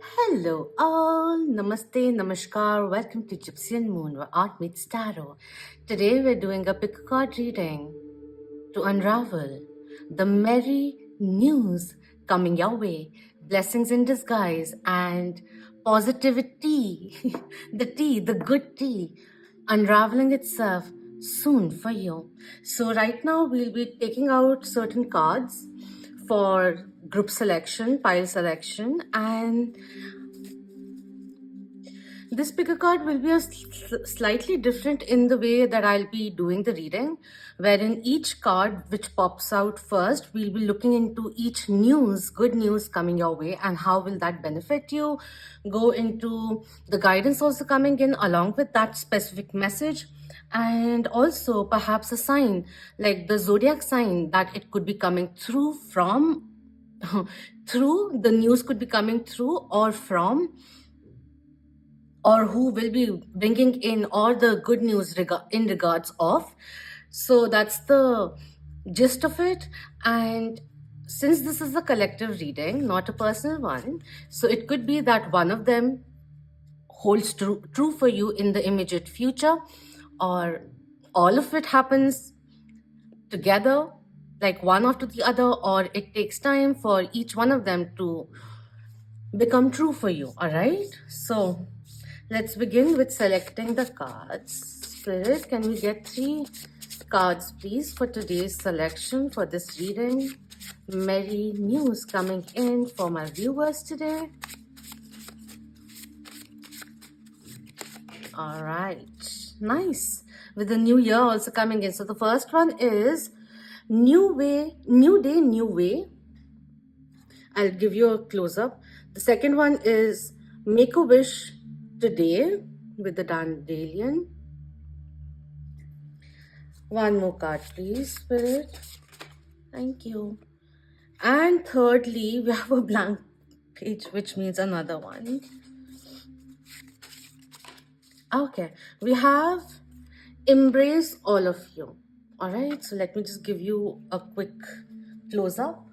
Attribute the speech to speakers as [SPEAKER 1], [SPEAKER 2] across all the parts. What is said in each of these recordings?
[SPEAKER 1] Hello all, namaste, namaskar, welcome to Gypsianmoon where art meets tarot. Today we're doing a pick a card reading to unravel the merry news coming your way, blessings in disguise, and positivity, the good tea, unraveling itself soon for you. So, right now, we'll be taking out certain cards for group selection, pile selection, and this picker card will be slightly different in the way that I'll be doing the reading, wherein each card which pops out first, we'll be looking into each news, good news coming your way, and how will that benefit you. Go into the guidance also coming in along with that specific message, and also perhaps a sign like the zodiac sign that it could be coming through from. Through the news could be coming through or from, or who will be bringing in all the good news in regards of. So that's the gist of it. And since this is a collective reading, not a personal one, so it could be that one of them holds true for you in the immediate future, or all of it happens together, like one after the other, or it takes time for each one of them to become true for you. All right, so let's begin with selecting the cards. Spirit, can we get 3 cards please for today's selection for this reading? Merry news coming in for my viewers today. All right, nice, with the new year also coming in. So the first one is new way, new day, new way. I'll give you a close-up. The second one is make a wish today with the dandelion. One more card, please, Spirit. Thank you. And thirdly, we have a blank page, which means another one. Okay, we have embrace all of you. All right, so let me just give you a quick close-up.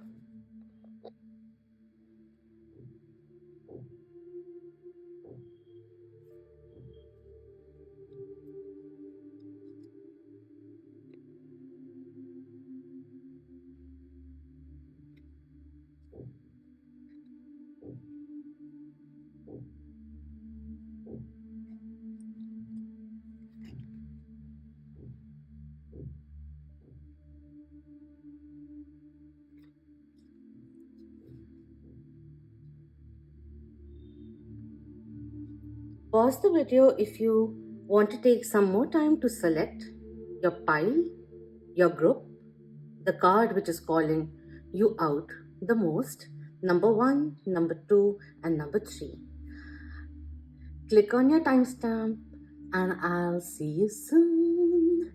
[SPEAKER 1] Pause the video if you want to take some more time to select your pile, your group, the card which is calling you out the most, number 1, number 2, and number 3. Click on your timestamp and I'll see you soon.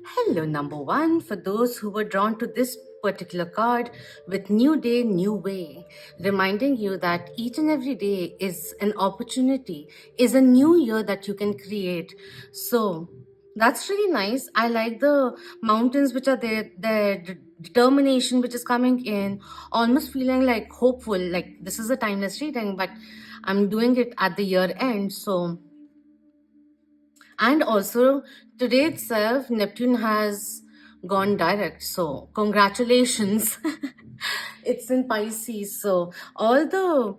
[SPEAKER 1] Hello, number 1. For those who were drawn to this particular card with New Day, New Way, reminding you that each and every day is an opportunity, is a new year that you can create. So that's really nice. I like the mountains which are there, the determination which is coming in, almost feeling like hopeful, like this is a timeless reading, but I'm doing it at the year end. So, and also today itself, Neptune has gone direct. So, congratulations. It's in Pisces. So, all the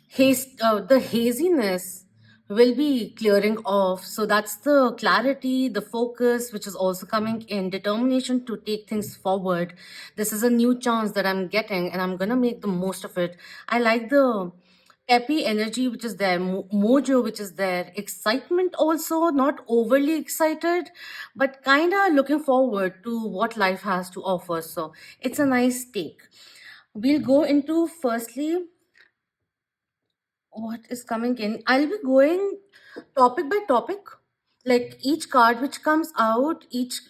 [SPEAKER 1] haziness will be clearing off. So, that's the clarity, the focus, which is also coming in, determination to take things forward. This is a new chance that I'm getting, and I'm going to make the most of it. I like the peppy energy which is there, mojo which is there, excitement also, not overly excited, but kind of looking forward to what life has to offer. So it's a nice take. We'll go into firstly what is coming in. I'll be going topic by topic, like each card which comes out, each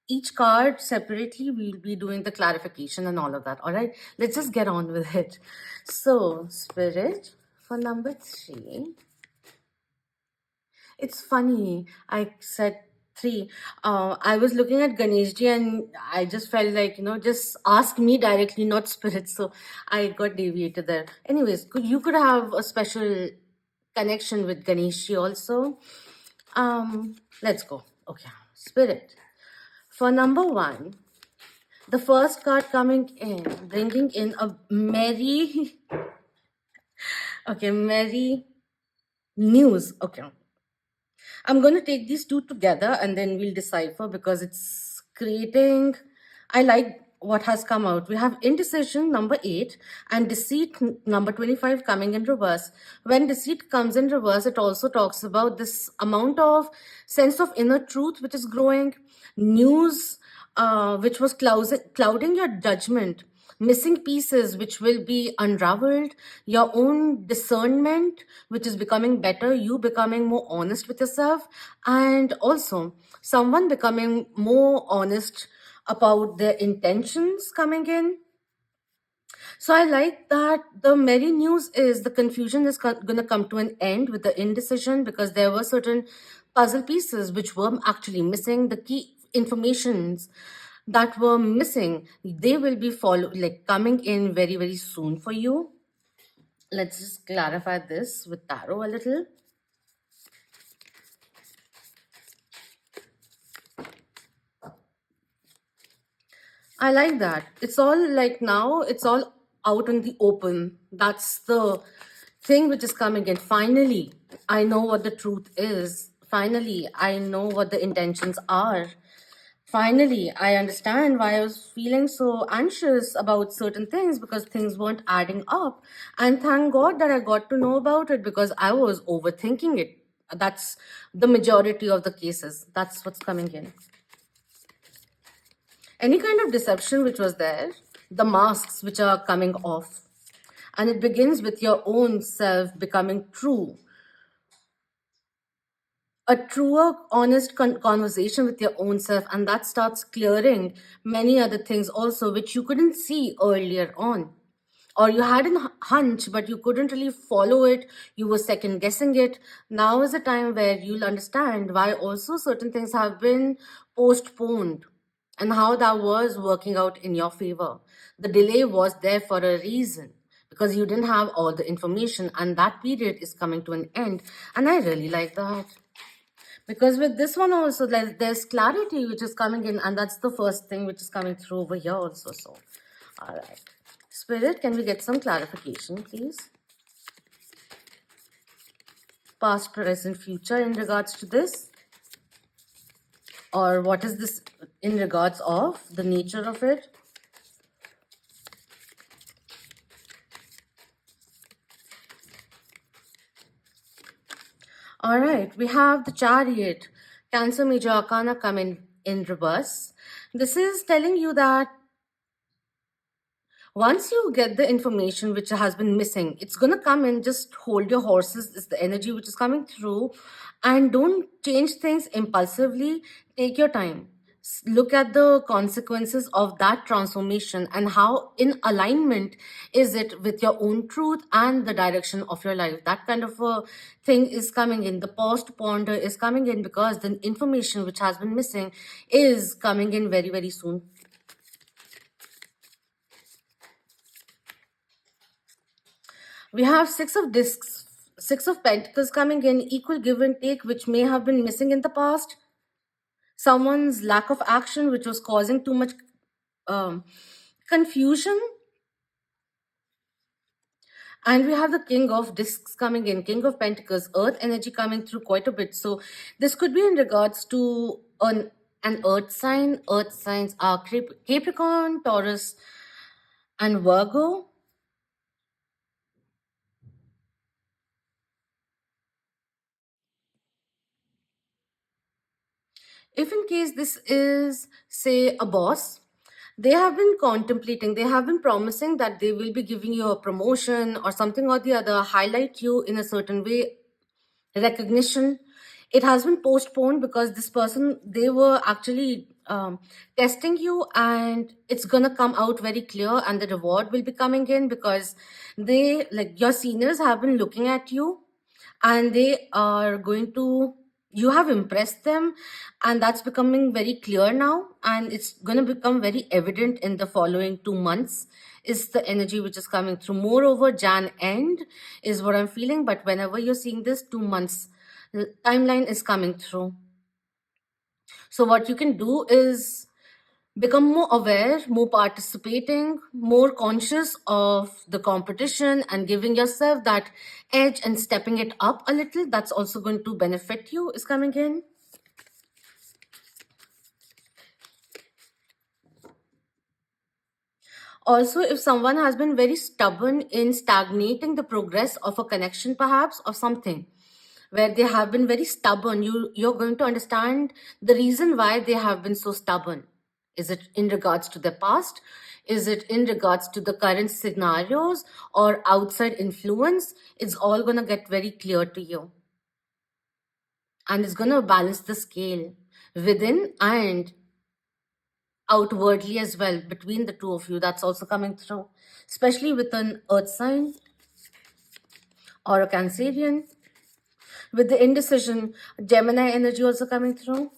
[SPEAKER 1] each card separately, we'll be doing the clarification and all of that. All right, let's just get on with it. So, Spirit, for number 3, it's funny. I said 3. I was looking at Ganeshji and I just felt like, just ask me directly, not Spirit. So I got deviated there. Anyways, you could have a special connection with Ganeshji also. Let's go. Okay, Spirit. For number 1, the first card coming in, bringing in a merry, okay, merry news. Okay. I'm going to take these two together and then we'll decipher because it's creating. I like what has come out. We have indecision number 8 and deceit number 25 coming in reverse. When deceit comes in reverse, it also talks about this amount of sense of inner truth which is growing, news which was clouding your judgment, missing pieces which will be unraveled, your own discernment which is becoming better, you becoming more honest with yourself, and also someone becoming more honest about their intentions coming in. So I like that the merry news is the confusion is going to come to an end with the indecision, because there were certain puzzle pieces which were actually missing. The key informations that were missing, they will be coming in very, very soon for you. Let's just clarify this with tarot a little. I like that. It's all like now, it's all out in the open. That's the thing which is coming in. Finally, I know what the truth is. Finally, I know what the intentions are. Finally, I understand why I was feeling so anxious about certain things, because things weren't adding up. And thank God that I got to know about it, because I was overthinking it. That's the majority of the cases. That's what's coming in. Any kind of deception which was there, the masks which are coming off. And it begins with your own self becoming true. A truer, honest conversation with your own self. And that starts clearing many other things also, which you couldn't see earlier on. Or you had a hunch, but you couldn't really follow it. You were second guessing it. Now is a time where you'll understand why also certain things have been postponed and how that was working out in your favor. The delay was there for a reason, because you didn't have all the information, and that period is coming to an end. And I really like that. Because with this one also, there's clarity which is coming in, and that's the first thing which is coming through over here also. So, all right. Spirit, can we get some clarification, please? Past, present, future in regards to this? Or what is this in regards of the nature of it? All right, we have the Chariot, Cancer Major Arcana coming in reverse. This is telling you that once you get the information which has been missing, it's going to come in. Just hold your horses, is the energy which is coming through. And don't change things impulsively. Take your time. Look at the consequences of that transformation and how in alignment is it with your own truth and the direction of your life. That kind of a thing is coming in. The pause to ponder is coming in, because the information which has been missing is coming in very, very soon. We have Six of Discs, Six of Pentacles coming in, equal give and take, which may have been missing in the past. Someone's lack of action, which was causing too much confusion. And we have the King of Discs coming in, King of Pentacles, Earth energy coming through quite a bit. So this could be in regards to an Earth sign. Earth signs are Capricorn, Taurus, and Virgo. If in case this is, say, a boss, they have been contemplating, they have been promising that they will be giving you a promotion or something or the other, highlight you in a certain way, recognition. It has been postponed because this person, they were actually um, testing you, and it's gonna come out very clear, and the reward will be coming in, because they, like, your seniors have been looking at you, and they are going to, you have impressed them, and that's becoming very clear now, and it's going to become very evident in the following 2 months, is the energy which is coming through. Moreover, Jan end is what I'm feeling, but whenever you're seeing this 2 months timeline is coming through. So what you can do is become more aware, more participating, more conscious of the competition, and giving yourself that edge and stepping it up a little. That's also going to benefit you, is coming in. Also, if someone has been very stubborn in stagnating the progress of a connection, perhaps, of something, where they have been very stubborn, you're going to understand the reason why they have been so stubborn. Is it in regards to the past? Is it in regards to the current scenarios or outside influence? It's all going to get very clear to you. And it's going to balance the scale within and outwardly as well, between the two of you. That's also coming through, especially with an earth sign or a Cancerian. With the indecision, Gemini energy also coming through.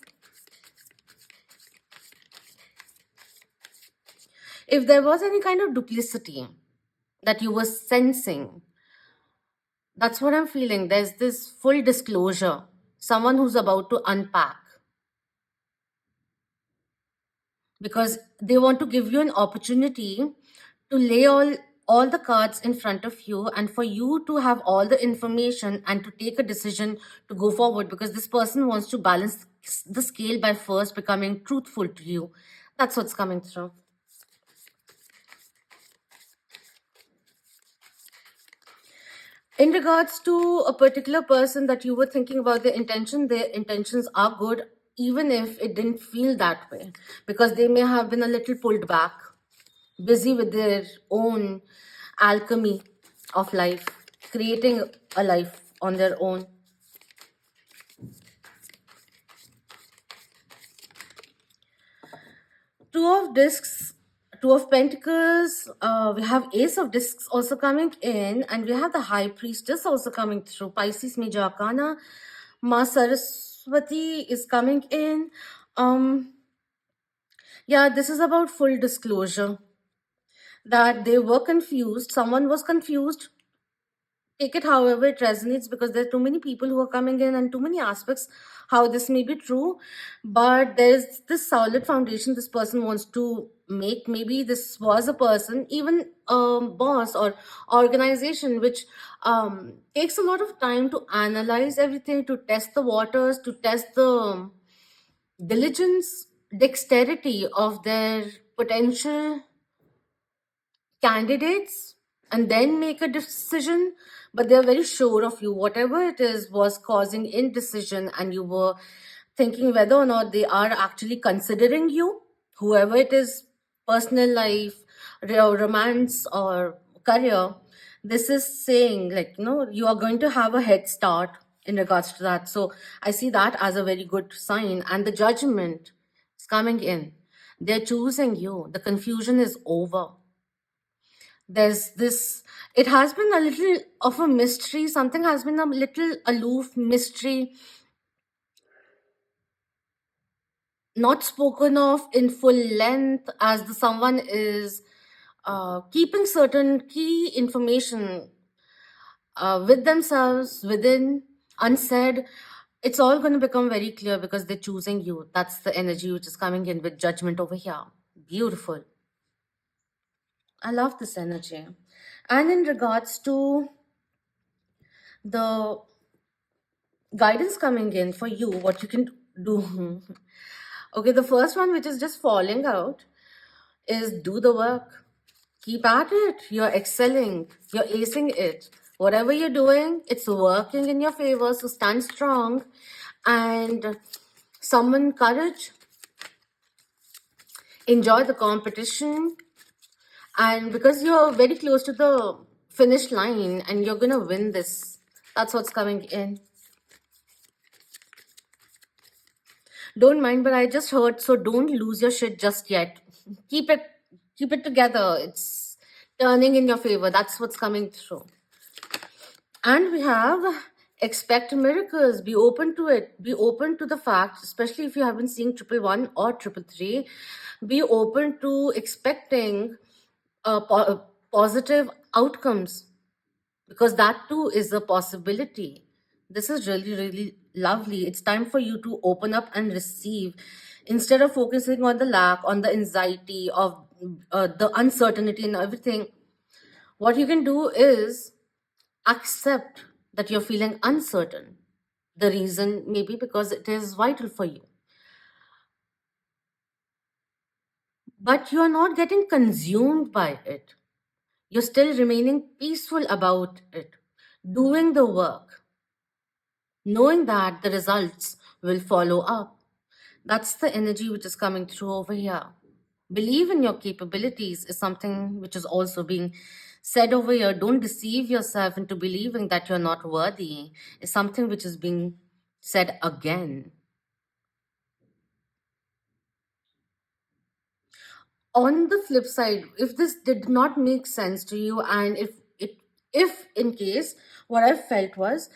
[SPEAKER 1] If there was any kind of duplicity that you were sensing, that's what I'm feeling. There's this full disclosure, someone who's about to unpack, because they want to give you an opportunity to lay all the cards in front of you, and for you to have all the information and to take a decision to go forward, because this person wants to balance the scale by first becoming truthful to you. That's what's coming through. In regards to a particular person that you were thinking about, their intentions are good, even if it didn't feel that way, because they may have been a little pulled back, busy with their own alchemy of life, creating a life on their own. Two of discs, two of pentacles, we have ace of discs also coming in, and we have the high priestess also coming through. Pisces major arcana, Ma Saraswati is coming in. Yeah, this is about full disclosure, that they were confused, someone was confused. Take it however it resonates, because there are too many people who are coming in and too many aspects how this may be true, but there's this solid foundation this person wants to make. Maybe this was a person, even a boss or organization, which takes a lot of time to analyze everything, to test the waters, to test the diligence, dexterity of their potential candidates, and then make a decision. But they're very sure of you. Whatever it is was causing indecision, and you were thinking whether or not they are actually considering you, whoever it is, personal life, romance, or career. This is saying, like, you are going to have a head start in regards to that. So I see that as a very good sign. And the judgment is coming in. They're choosing you. The confusion is over. There's this, it has been a little of a mystery, something has been a little aloof mystery, not spoken of in full length, as the someone is keeping certain key information with themselves, within, unsaid. It's all going to become very clear, because they're choosing you. That's the energy which is coming in with judgment over here. Beautiful. I love this energy. And in regards to the guidance coming in for you, what you can do. Okay, the first one, which is just falling out, is do the work. Keep at it. You're excelling. You're acing it. Whatever you're doing, it's working in your favor. So stand strong and summon courage. Enjoy the competition. And because you're very close to the finish line and you're going to win this, that's what's coming in. Don't mind, but I just heard, so don't lose your shit just yet. Keep it, keep it together. It's turning in your favor. That's what's coming through. And we have expect miracles. Be open to it. Be open to the fact, especially if you have been seeing 111 or 333. Be open to expecting positive outcomes, because that too is a possibility. This is really, really lovely. It's time for you to open up and receive instead of focusing on the lack, on the anxiety of the uncertainty and everything. What you can do is accept that you're feeling uncertain. The reason maybe because it is vital for you, but you are not getting consumed by it. You're still remaining peaceful about it, doing the work, knowing that the results will follow up. That's the energy which is coming through over here. Believe in your capabilities is something which is also being said over here. Don't deceive yourself into believing that you're not worthy, is something which is being said again. On the flip side, if this did not make sense to you, and if in case, what I felt was,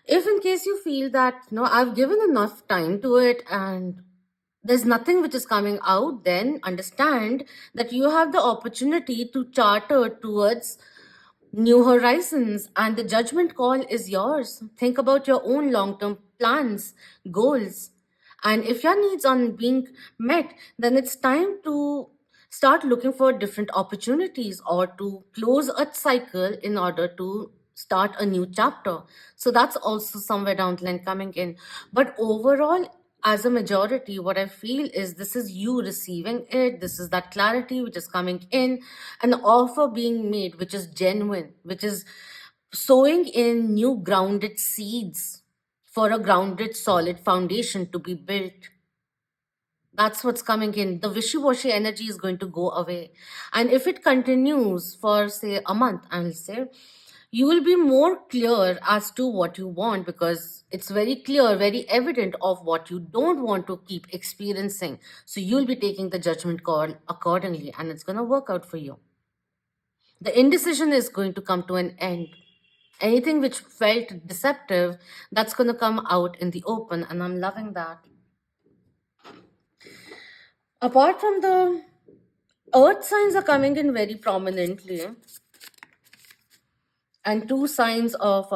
[SPEAKER 1] if in case you feel that no, I've given enough time to it and there's nothing which is coming out, then understand that you have the opportunity to charter towards new horizons, and the judgment call is yours. Think about your own long term plans, goals. And if your needs aren't being met, then it's time to start looking for different opportunities or to close a cycle in order to start a new chapter. So that's also somewhere down the line coming in. But overall, as a majority, what I feel is this is you receiving it. This is that clarity which is coming in, an offer being made, which is genuine, which is sowing in new grounded seeds for a grounded, solid foundation to be built. That's what's coming in. The wishy washy energy is going to go away. And if it continues for, say, a month, I'll say, you will be more clear as to what you want, because it's very clear, very evident of what you don't want to keep experiencing. So you'll be taking the judgment call accordingly, and it's going to work out for you. The indecision is going to come to an end. Anything which felt deceptive, that's going to come out in the open, and I'm loving that. Apart from the earth signs are coming in very prominently, and two signs of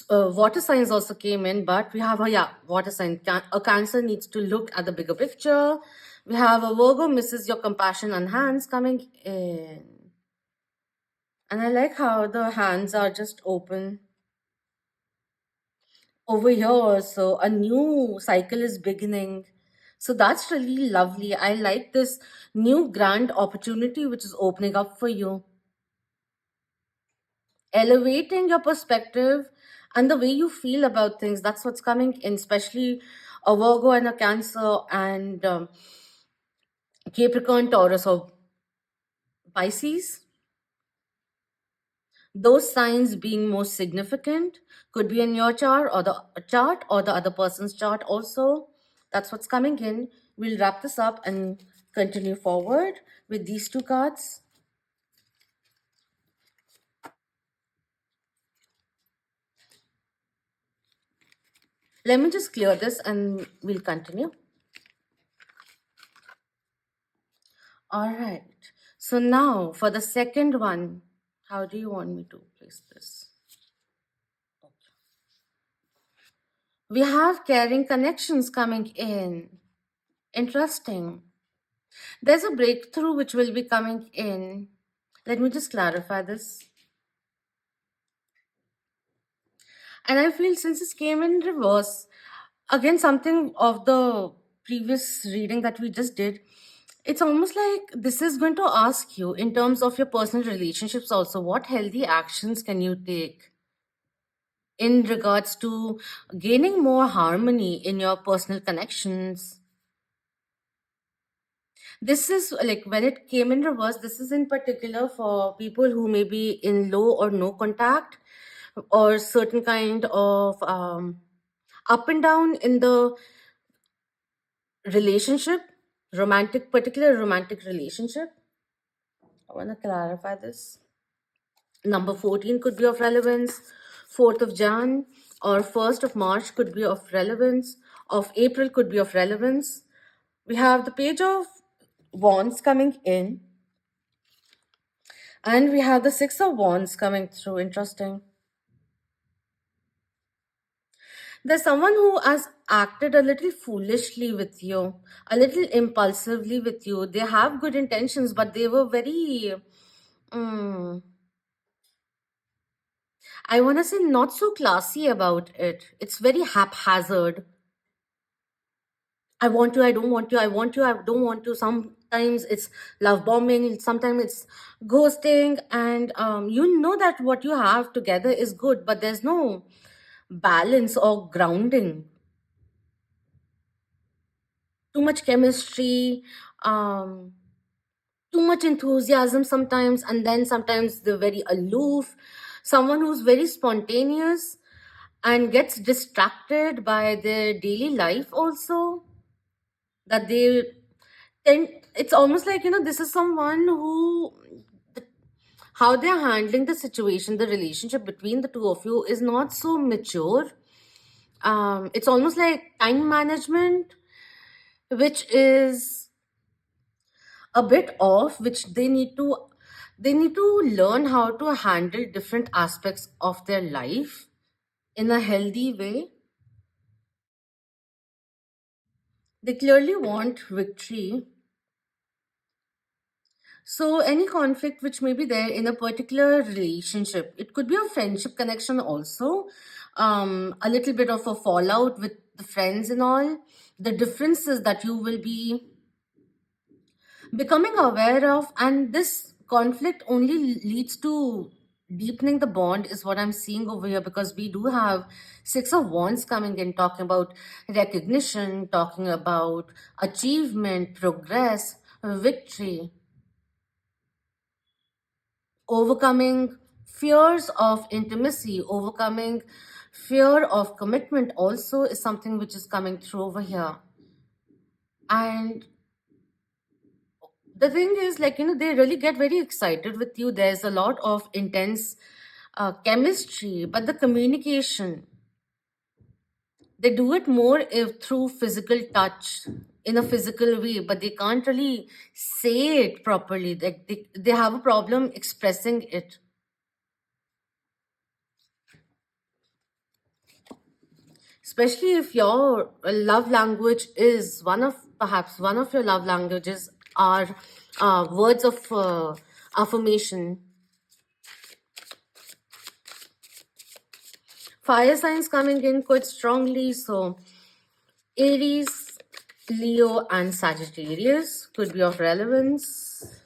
[SPEAKER 1] water signs also came in, but we have a water sign. A Cancer needs to look at the bigger picture. We have a Virgo misses your compassion and hands coming in. And I like how the hands are just open over here. So a new cycle is beginning. So that's really lovely. I like this new grand opportunity which is opening up for you. Elevating your perspective and the way you feel about things. That's what's coming in, especially a Virgo and a Cancer and Capricorn, Taurus, or Pisces. Those signs being most significant could be in your chart or the other person's chart also. That's what's coming in. We'll wrap this up and continue forward with these two cards. Let me just clear this and we'll continue. All right. So now for the second one, how do you want me to place this? Okay. We have caring connections coming in. Interesting. There's a breakthrough which will be coming in. Let me just clarify this. And I feel since this came in reverse, again, something of the previous reading that we just did, it's almost like this is going to ask you in terms of your personal relationships also, what healthy actions can you take in regards to gaining more harmony in your personal connections. This is like when it came in reverse, this is in particular for people who may be in low or no contact or certain kind of up and down in the relationship, romantic, particular romantic relationship. I want to clarify this. Number 14 could be of relevance. 4th of Jan or 1st of March could be of relevance. Of April could be of relevance. We have the Page of Wands coming in, and we have the Six of Wands coming through. Interesting. There's someone who has acted a little foolishly with you, a little impulsively with you. They have good intentions, but they were very, mm, I want to say, not so classy about it. It's very haphazard. I want to, I don't want to, I want to, I don't want to. Sometimes it's love bombing, sometimes it's ghosting, and you know that what you have together is good, but there's no balance or grounding. Too much chemistry, um, too much enthusiasm sometimes, and then sometimes they're very aloof. Someone who's very spontaneous and gets distracted by their daily life also, that they tend, it's almost like, this is someone who, how they're handling the situation, the relationship between the two of you is not so mature. It's almost like time management, which is a bit off, which they need to learn how to handle different aspects of their life in a healthy way. They clearly want victory. So any conflict which may be there in a particular relationship, it could be a friendship connection also, a little bit of a fallout with the friends and all, the differences that you will be becoming aware of, and this conflict only leads to deepening the bond is what I'm seeing over here, because we do have Six of Wands coming in, talking about recognition, talking about achievement, progress, victory, overcoming fears of intimacy, overcoming fear of commitment also is something which is coming through over here. And the thing is, like, they really get very excited with you. There's a lot of intense chemistry, but the communication, they do it more if through physical touch, in a physical way, but they can't really say it properly. Like they have a problem expressing it. Especially if your love language is perhaps one of your love languages are words of affirmation. Fire signs coming in quite strongly, so Aries, Leo, and Sagittarius could be of relevance.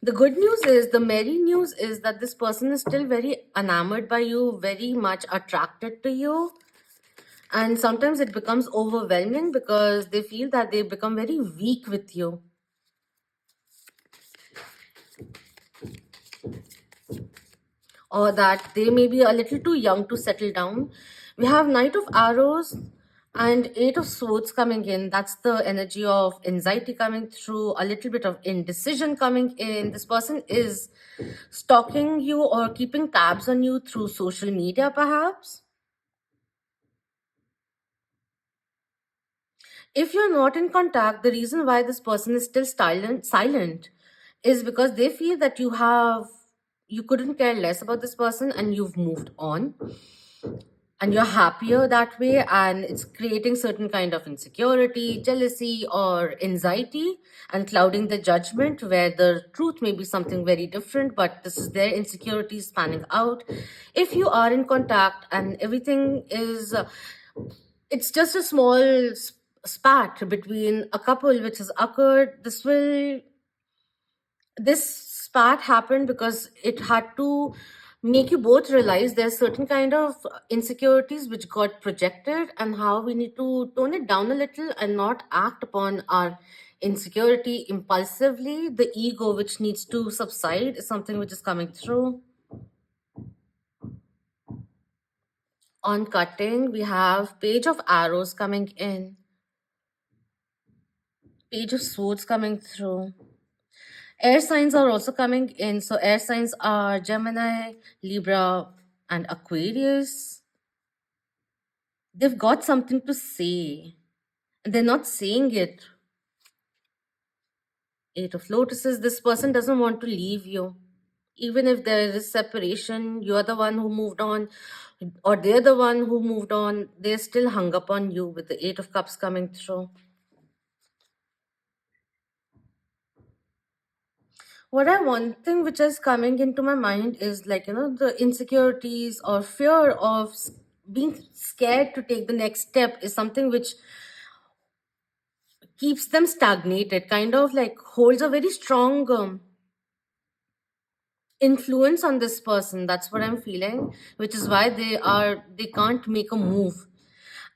[SPEAKER 1] The good news is, the merry news is that this person is still very enamored by you, very much attracted to you. And sometimes it becomes overwhelming because they feel that they become very weak with you. Or that they may be a little too young to settle down. We have Knight of Arrows and Eight of Swords coming in. That's the energy of anxiety coming through, a little bit of indecision coming in. This person is stalking you or keeping tabs on you through social media, perhaps. If you're not in contact, the reason why this person is still silent is because they feel that you couldn't care less about this person and you've moved on, and you're happier that way, and it's creating certain kind of insecurity, jealousy, or anxiety, and clouding the judgment, where the truth may be something very different, but this is their insecurities spanning out. If you are in contact and everything is it's just a small spat between a couple which has occurred, this spat happened because it had to make you both realize there's certain kind of insecurities which got projected, and how we need to tone it down a little and not act upon our insecurity impulsively. The ego which needs to subside is something which is coming through. On cutting, we have page of arrows coming in, page of swords coming through. Air signs are also coming in. So air signs are Gemini, Libra, and Aquarius. They've got something to say. And they're not saying it. Eight of Lotuses, this person doesn't want to leave you. Even if there is separation, you're the one who moved on, or they're the one who moved on, they're still hung up on you with the Eight of Cups coming through. One thing which is coming into my mind is like, the insecurities or fear of being scared to take the next step is something which keeps them stagnated, kind of like holds a very strong influence on this person. That's what I'm feeling, which is why they can't make a move.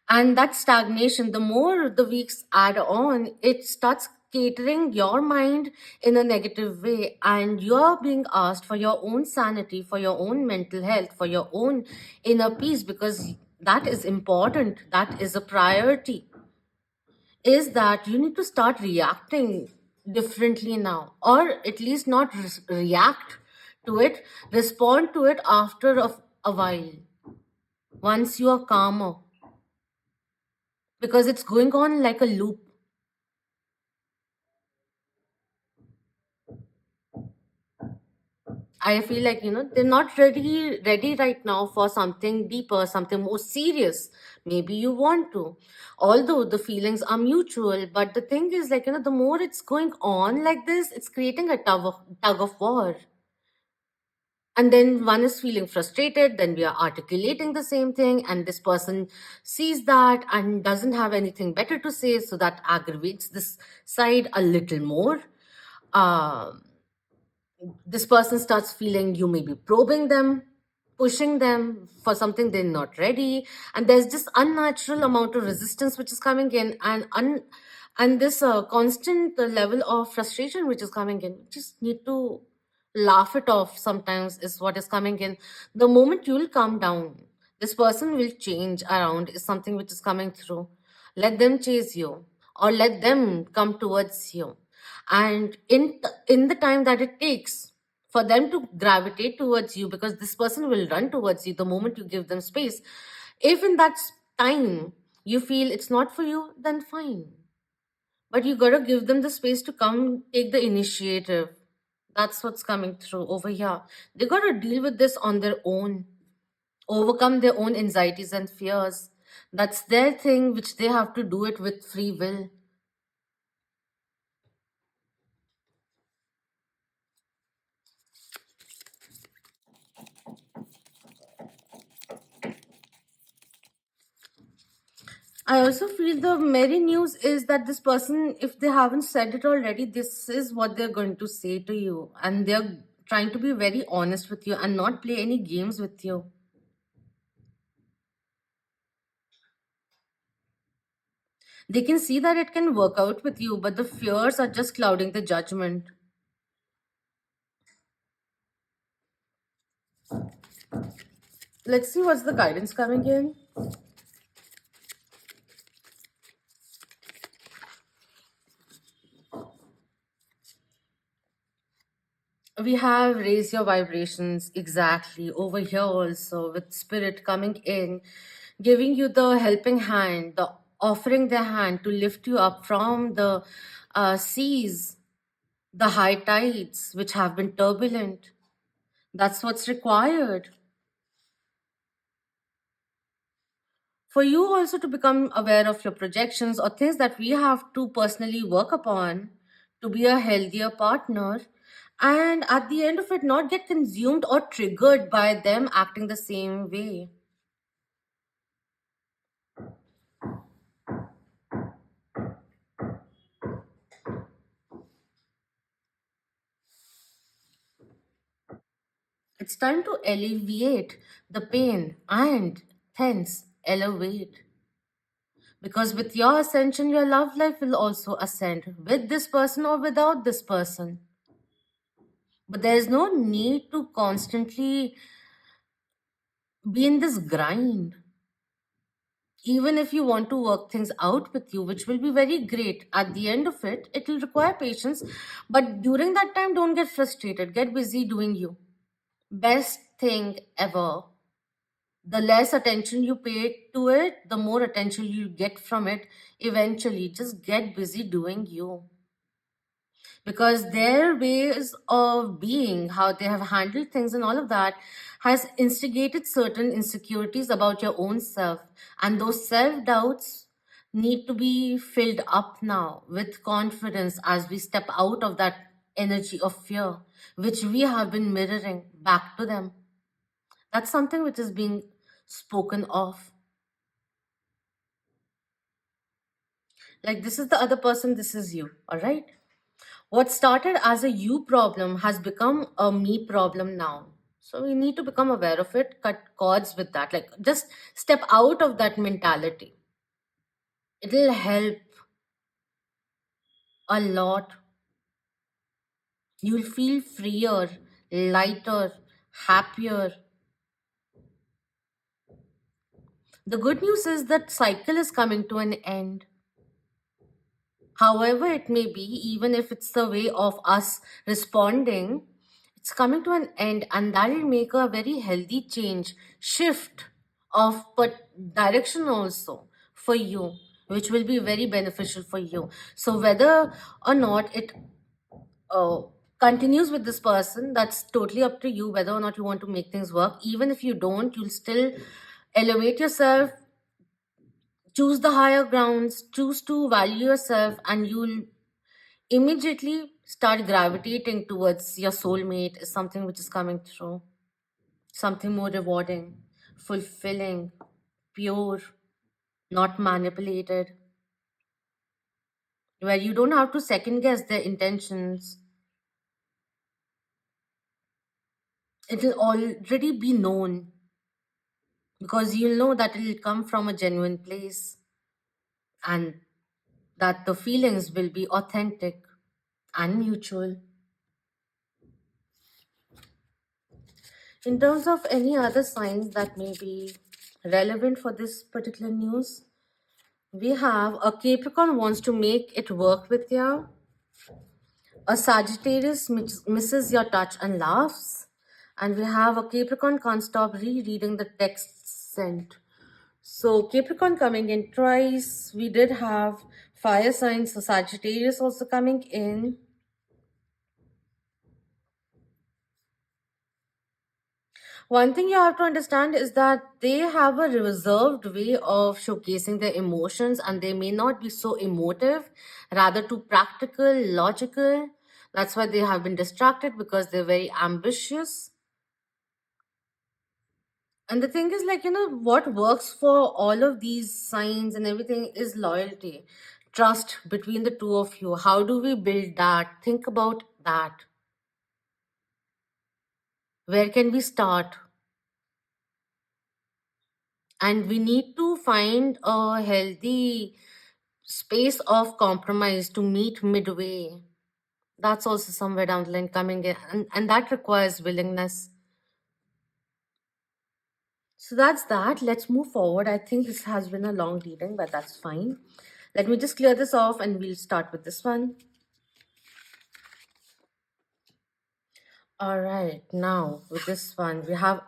[SPEAKER 1] And that stagnation, the more the weeks add on, it starts catering your mind in a negative way, and you're being asked for your own sanity, for your own mental health, for your own inner peace, because that is important, that is a priority, is that you need to start reacting differently now, or at least not react to it, respond to it after a while, once you are calmer, because it's going on like a loop. I feel like, they're not ready right now for something deeper, something more serious. Maybe you want to. Although the feelings are mutual, but the thing is like, the more it's going on like this, it's creating a tug of war. And then one is feeling frustrated, then we are articulating the same thing, and this person sees that and doesn't have anything better to say, so that aggravates this side a little more. Um this person starts feeling you may be probing them, pushing them for something they're not ready, and there's this unnatural amount of resistance which is coming in, and this constant level of frustration which is coming in. You just need to laugh it off sometimes, is what is coming in. The moment you'll calm down, this person will change around, is something which is coming through. Let them chase you, or let them come towards you, and in the time that it takes for them to gravitate towards you, because this person will run towards you the moment you give them space. If in that time you feel it's not for you, then fine, but you gotta give them the space to come take the initiative. That's what's coming through over here. They gotta deal with this on their own, overcome their own anxieties and fears. That's their thing, which they have to do it with free will. I also feel the merry news is that this person, if they haven't said it already, this is what they're going to say to you. And they're trying to be very honest with you and not play any games with you. They can see that it can work out with you, but the fears are just clouding the judgment. Let's see what's the guidance coming in. We have raise your vibrations exactly over here also, with spirit coming in, giving you the helping hand, the offering their hand to lift you up from the seas, the high tides which have been turbulent. That's what's required for you also to become aware of your projections, or things that we have to personally work upon to be a healthier partner, and at the end of it not get consumed or triggered by them acting the same way. It's time to alleviate the pain and hence elevate. Because with your ascension, your love life will also ascend, with this person or without this person. But there is no need to constantly be in this grind. Even if you want to work things out with you, which will be very great, at the end of it, it will require patience. But during that time, don't get frustrated. Get busy doing you. Best thing ever. The less attention you pay to it, the more attention you get from it eventually. Just get busy doing you. Because their ways of being, how they have handled things, and all of that has instigated certain insecurities about your own self. And those self doubts need to be filled up now with confidence as we step out of that energy of fear, which we have been mirroring back to them. That's something which is being spoken of. Like, this is the other person, this is you, all right? What started as a you problem has become a me problem now. So we need to become aware of it, cut cords with that. Like, just step out of that mentality. It'll help a lot. You'll feel freer, lighter, happier. The good news is that cycle is coming to an end. However, it may be, even if it's the way of us responding, it's coming to an end, and that will make a very healthy change, shift of direction also for you, which will be very beneficial for you. So, whether or not it uh, continues with this person, that's totally up to you, whether or not you want to make things work. Even if you don't, you'll still elevate yourself, choose the higher grounds, choose to value yourself, and you'll immediately start gravitating towards your soulmate is something which is coming through, something more rewarding, fulfilling, pure, not manipulated, where you don't have to second guess their intentions. It'll already be known because you'll know that it'll come from a genuine place, and that the feelings will be authentic and mutual. In terms of any other signs that may be relevant for this particular news, we have a Capricorn wants to make it work with you. A Sagittarius misses your touch and laughs. And we have a Capricorn can't stop rereading the text sent. So Capricorn coming in twice. We did have fire signs, so Sagittarius also coming in. One thing you have to understand is that they have a reserved way of showcasing their emotions, and they may not be so emotive, rather too practical, logical. That's why they have been distracted because they're very ambitious. And the thing is, like, what works for all of these signs and everything is loyalty, trust between the two of you. How do we build that? Think about that. Where can we start? And we need to find a healthy space of compromise to meet midway. That's also somewhere down the line coming in, and that requires willingness. So that's that. Let's move forward. I think this has been a long reading, but that's fine. Let me just clear this off and we'll start with this one. All right, now with this one, we have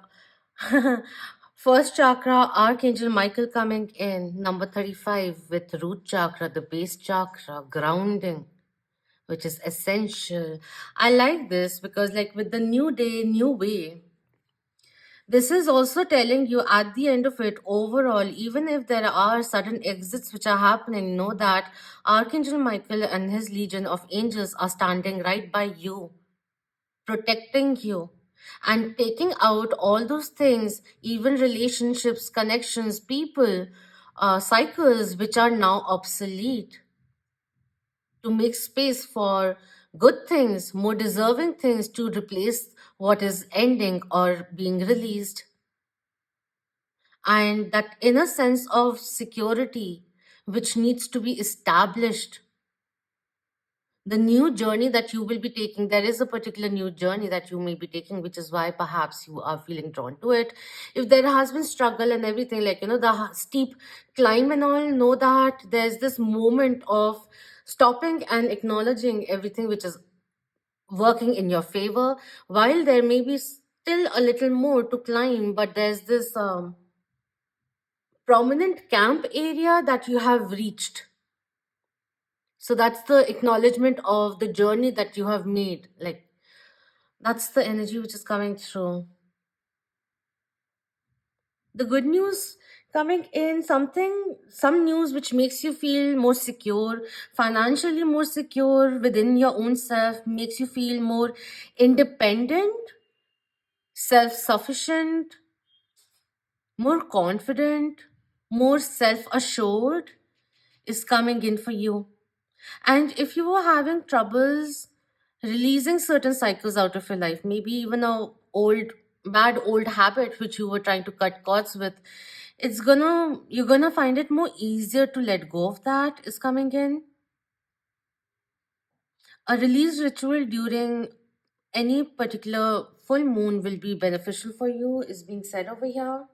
[SPEAKER 1] first chakra, Archangel Michael coming in, number 35, with root chakra, the base chakra, grounding, which is essential. I like this because, like, with the new day, new way, this is also telling you at the end of it, overall, even if there are sudden exits which are happening, know that Archangel Michael and his legion of angels are standing right by you, protecting you, and taking out all those things, even relationships, connections, people, cycles which are now obsolete, to make space for good things, more deserving things to replace what is ending or being released. And that inner sense of security which needs to be established, the new journey that you will be taking. There is a particular new journey that you may be taking, which is why perhaps you are feeling drawn to it. If there has been struggle and everything, like, the steep climb and all, know that there's this moment of stopping and acknowledging everything which is working in your favor, while there may be still a little more to climb, but there's this prominent camp area that you have reached. So that's the acknowledgement of the journey that you have made. Like, that's the energy which is coming through. The good news coming in, some news which makes you feel more secure, financially more secure within your own self, makes you feel more independent, self sufficient, more confident, more self assured is coming in for you. And if you were having troubles releasing certain cycles out of your life, maybe even a bad old habit which you were trying to cut cords with, you're gonna find it more easier to let go of that is coming in. A release ritual during any particular full moon will be beneficial for you, is being said over here.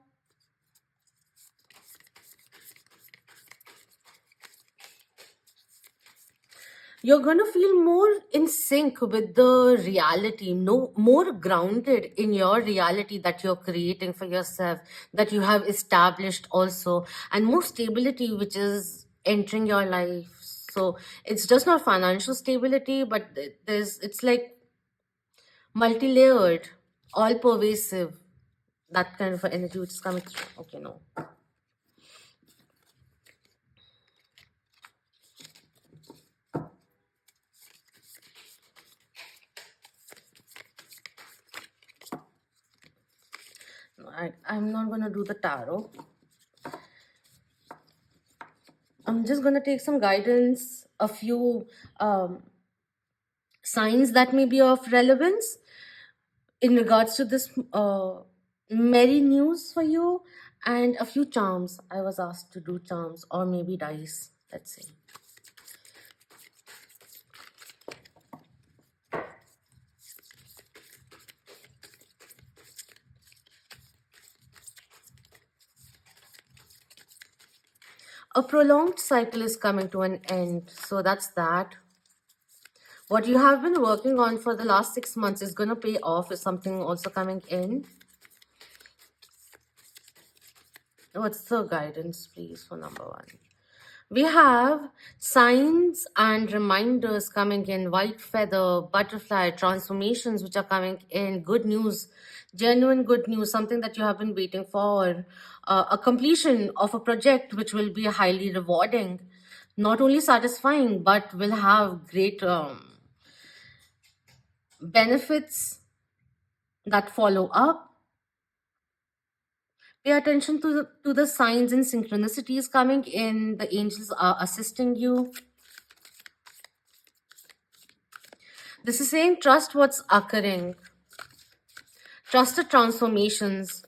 [SPEAKER 1] You're going to feel more in sync with the reality, no more grounded in your reality that you're creating for yourself, that you have established also, and more stability which is entering your life. So it's just not financial stability, but it's like multi-layered, all pervasive, that kind of energy which is coming through. Okay, no. No, I'm not going to do the tarot. I'm just going to take some guidance, a few signs that may be of relevance in regards to this merry news for you, and a few charms. I was asked to do charms or maybe dice. Let's see. A prolonged cycle is coming to an end. So that's that. What you have been working on for the last 6 months is going to pay off, is something also coming in. What's the guidance, please, for number one? We have signs and reminders coming in, white feather, butterfly, transformations which are coming in, good news, genuine good news, something that you have been waiting for, a completion of a project which will be highly rewarding, not only satisfying, but will have great benefits that follow up. Pay attention to the signs and synchronicities coming in. The angels are assisting you. This is saying trust what's occurring. Trust the transformations,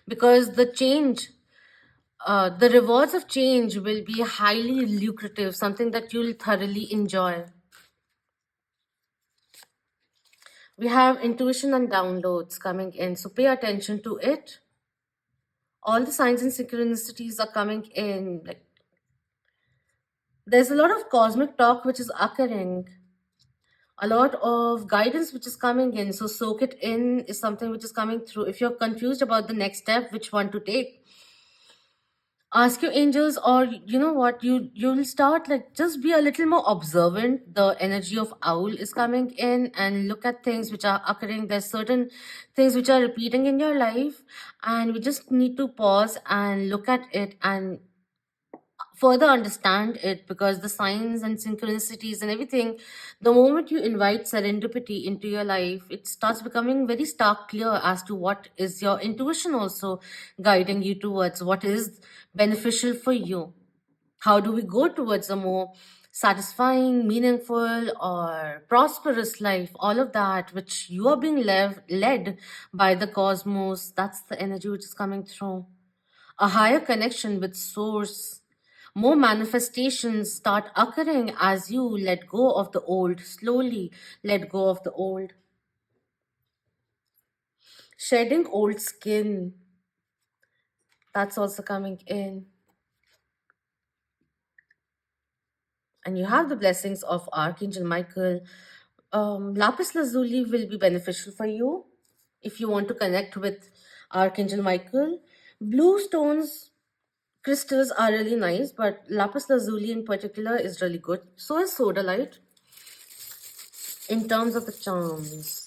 [SPEAKER 1] because the change, the rewards of change will be highly lucrative, something that you'll thoroughly enjoy. We have intuition and downloads coming in, so pay attention to it. All the signs and synchronicities are coming in. Like, there's a lot of cosmic talk which is occurring, a lot of guidance which is coming in, so soak it in is something which is coming through. If you're confused about the next step, which one to take, ask your angels, or you know what, you'll start, like, just be a little more observant. The energy of owl is coming in, and look at things which are occurring. There's certain things which are repeating in your life, and we just need to pause and look at it and further understand it, because the signs and synchronicities and everything, the moment you invite serendipity into your life, it starts becoming very stark clear as to what is your intuition also guiding you towards, what is beneficial for you. How do we go towards a more satisfying, meaningful, or prosperous life? All of that which you are being led by the cosmos, that's the energy which is coming through. A higher connection with source, More manifestations start occurring as you let go of the old, slowly let go of the old. Shedding old skin, that's also coming in. And you have the blessings of Archangel Michael. Lapis lazuli will be beneficial for you if you want to connect with Archangel Michael. Blue stones, crystals are really nice, but lapis lazuli in particular is really good. So is sodalite in terms of the charms.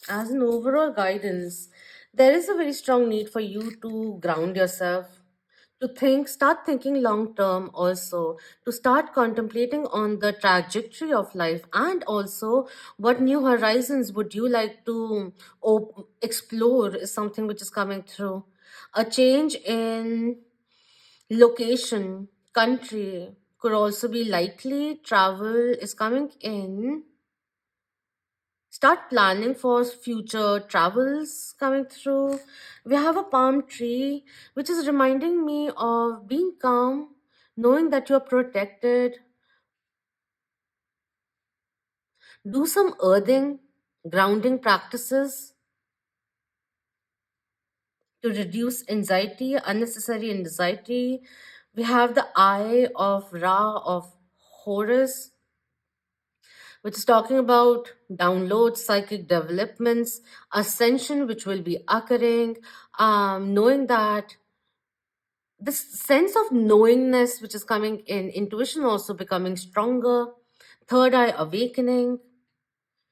[SPEAKER 1] As an overall guidance, there is a very strong need for you to ground yourself, to think, start thinking long term also, to start contemplating on the trajectory of life, and also what new horizons would you like to explore is something which is coming through. A change in location, country could also be likely, travel is coming in. Start planning for future travels coming through. We have a palm tree, which is reminding me of being calm, knowing that you're protected. Do some earthing, grounding practices to reduce anxiety, unnecessary anxiety. We have the eye of Ra of Horus, which is talking about downloads, psychic developments, ascension, which will be occurring, knowing that this sense of knowingness, which is coming in, intuition also becoming stronger, third eye awakening.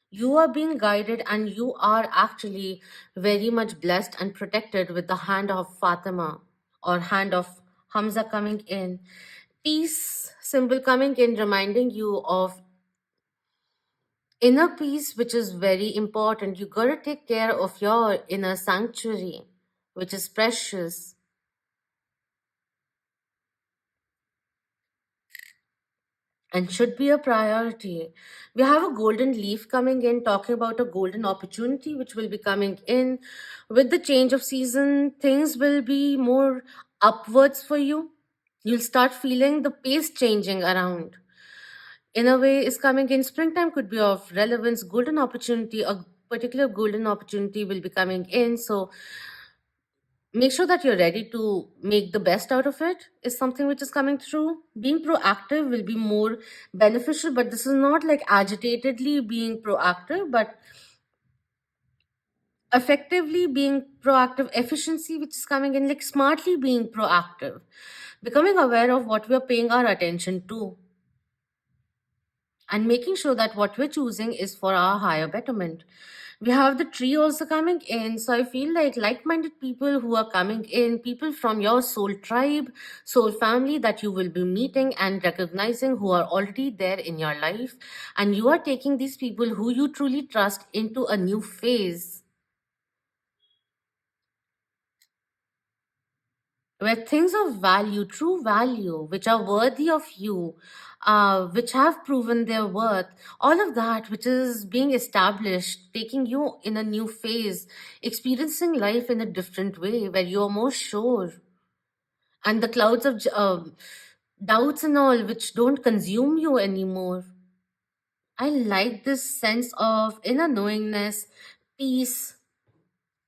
[SPEAKER 1] You are being guided, and you are actually very much blessed and protected with the hand of Fatima or hand of Hamza coming in. Peace symbol coming in, reminding you of inner peace, which is very important. You gotta take care of your inner sanctuary, which is precious and should be a priority. We have a golden leaf coming in, talking about a golden opportunity which will be coming in. With the change of season, things will be more upwards for you. You'll start feeling the pace changing around. In a way, is coming in. Springtime could be of relevance. Golden opportunity, a particular golden opportunity will be coming in. So make sure that you're ready to make the best out of it is something which is coming through. Being proactive will be more beneficial, but this is not like agitatedly being proactive, but effectively being proactive, efficiency which is coming in, like smartly being proactive, becoming aware of what we're paying our attention to, and making sure that what we're choosing is for our higher betterment. We have the tree also coming in, so I feel like-minded people who are coming in, people from your soul tribe, soul family that you will be meeting and recognizing, who are already there in your life, and you are taking these people who you truly trust into a new phase where things of value, true value, which are worthy of you, which have proven their worth, all of that which is being established, taking you in a new phase, experiencing life in a different way where you're more sure. And the clouds of doubts and all, which don't consume you anymore. I like this sense of inner knowingness, peace,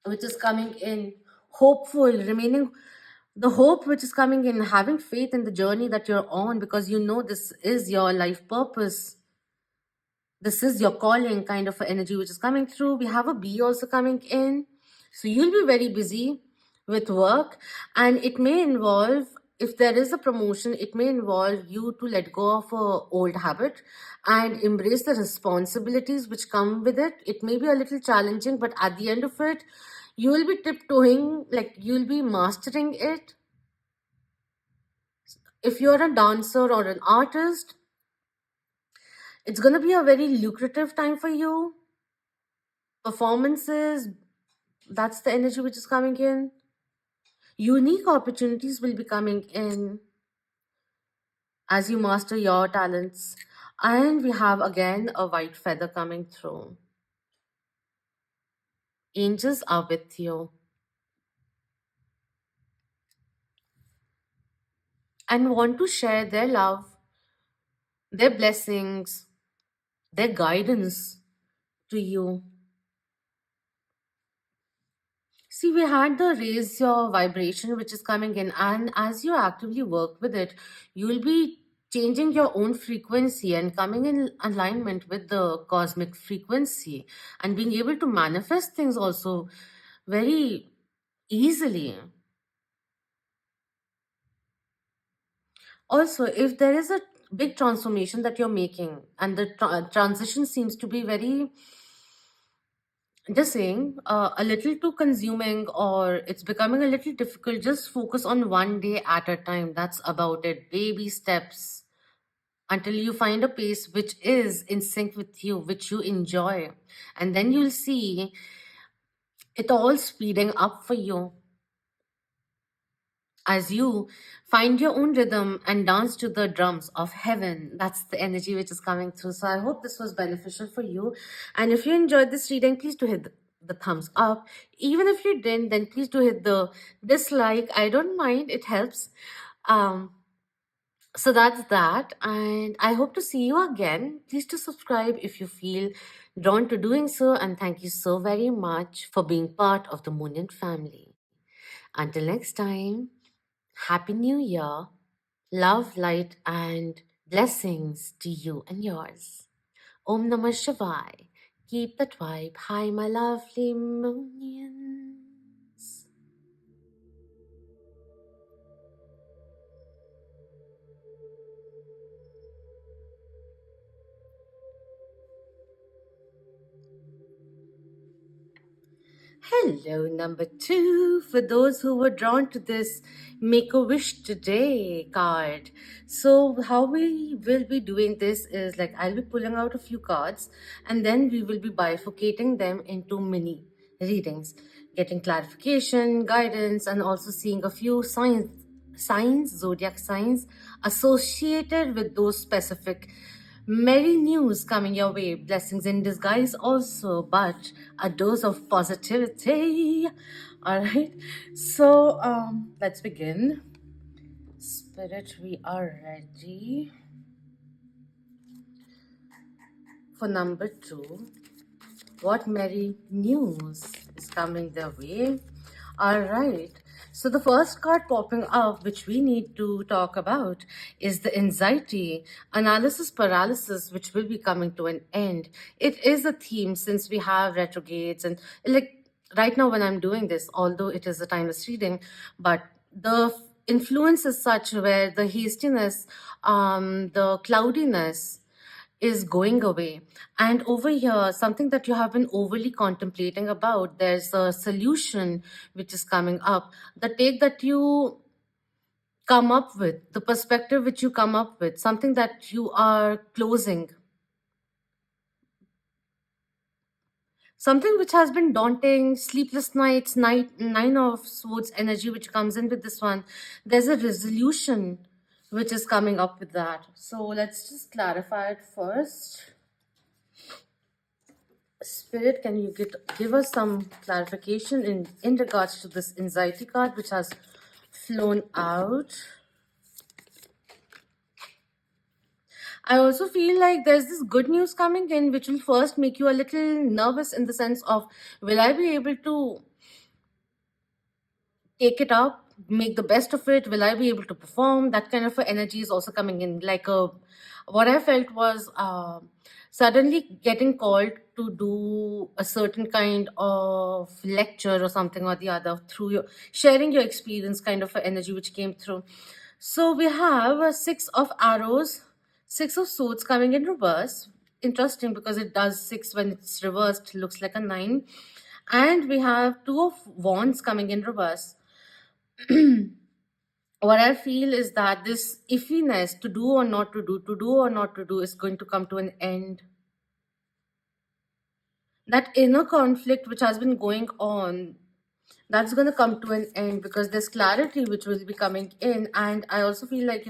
[SPEAKER 1] which is coming in, hopeful, remaining the hope which is coming in, having faith in the journey that you're on because you know this is your life purpose, this is your calling, kind of a energy which is coming through. We have a bee also coming in, so you'll be very busy with work, and it may involve, if there is a promotion, it may involve you to let go of a old habit and embrace the responsibilities which come with it. It may be a little challenging, but at the end of it, you will be tiptoeing, like you'll be mastering it. If you're a dancer or an artist, it's going to be a very lucrative time for you. Performances, that's the energy which is coming in. Unique opportunities will be coming in as you master your talents. And we have again a white feather coming through. Angels are with you. and want to share their love, their blessings, their guidance to you. See, we had the raise your vibration which is coming in, and as you actively work with it, you'll be changing your own frequency and coming in alignment with the cosmic frequency and being able to manifest things also very easily. Also, if there is a big transformation that you're making and the transition seems to be very, just saying, a little too consuming or it's becoming a little difficult, just focus on one day at a time. That's about it. Baby steps until you find a pace which is in sync with you, which you enjoy. And then you'll see it all speeding up for you as you find your own rhythm and dance to the drums of heaven. That's the energy which is coming through. So I hope this was beneficial for you. And if you enjoyed this reading, please do hit the thumbs up. Even if you didn't, then please do hit the dislike. I don't mind, it helps. Um, so that's that. And I hope to see you again. Please to subscribe if you feel drawn to doing so. And thank you so very much for being part of the Moonian family. Until next time. Happy New Year. Love, light, and blessings to you and yours. Om Namah Shivaya. Keep that vibe high, my lovely Moonians. Hello, number two. For those who were drawn to this Make a Wish Today card. So, how we will be doing this is like I'll be pulling out a few cards and then we will be bifurcating them into mini readings, getting clarification, guidance, and also seeing a few zodiac signs associated with those specific merry news coming your way, blessings in disguise also, but a dose of positivity. All right, so let's begin. Spirit, we are ready for number two. What merry news is coming their way? All right. So the first card popping up, which we need to talk about, is the anxiety, analysis paralysis, which will be coming to an end. It is a theme since we have retrogrades and like right now when I'm doing this, although it is a timeless reading, but the influence is such where the hastiness, the cloudiness, is going away. And over here, something that you have been overly contemplating about, there's a solution which is coming up. The take that you come up with, the perspective which you come up with, something that you are closing, something which has been daunting, sleepless nights, nine of swords energy which comes in with this one. There's a resolution which is coming up with that. So let's just clarify it first. Spirit, can you give us some clarification in regards to this anxiety card which has flown out? I also feel like there's this good news coming in which will first make you a little nervous in the sense of, will I be able to take it up, make the best of it? Will I be able to perform? That kind of a energy is also coming in. Like what I felt was suddenly getting called to do a certain kind of lecture or something or the other through your sharing your experience, kind of a energy which came through. So we have a six of arrows, six of swords coming in reverse. Interesting because it does six when it's reversed, looks like a nine. And we have two of wands coming in reverse. What I feel is that this iffiness to do or not to do, is going to come to an end. That inner conflict which has been going on, that's going to come to an end because there's clarity which will be coming in. And I also feel like,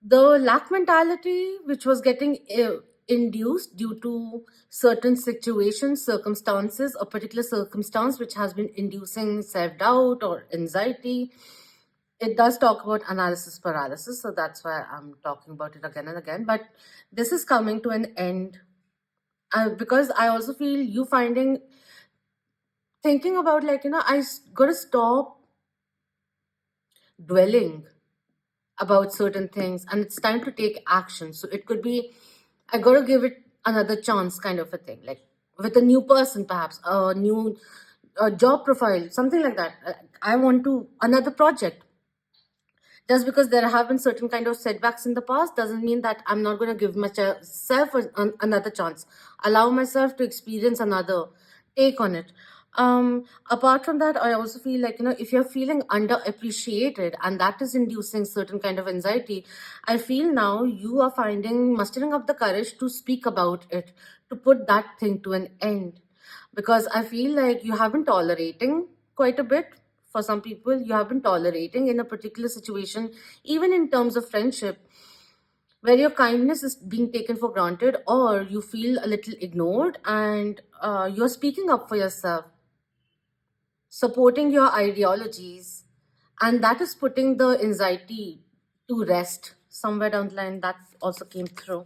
[SPEAKER 1] the lack mentality which was getting induced due to certain situations, circumstances, a particular circumstance which has been inducing self-doubt or anxiety, it does talk about analysis paralysis, so that's why I'm talking about it again and again. But this is coming to an end, because I also feel you finding, thinking about, like, gotta stop dwelling about certain things, and it's time to take action. So it could be, I gotta give it another chance, kind of a thing, like with a new person, perhaps a new job profile, something like that. I want to another project. Just because there have been certain kind of setbacks in the past doesn't mean that I'm not going to give myself another chance, allow myself to experience another take on it. Apart from that, I also feel like, if you're feeling underappreciated and that is inducing certain kind of anxiety, I feel now you are finding mustering up the courage to speak about it, to put that thing to an end, because I feel like you have been tolerating quite a bit. For some people, you have been tolerating in a particular situation, even in terms of friendship, where your kindness is being taken for granted, or you feel a little ignored, and you're speaking up for yourself, supporting your ideologies, and that is putting the anxiety to rest. Somewhere down the line, that also came through.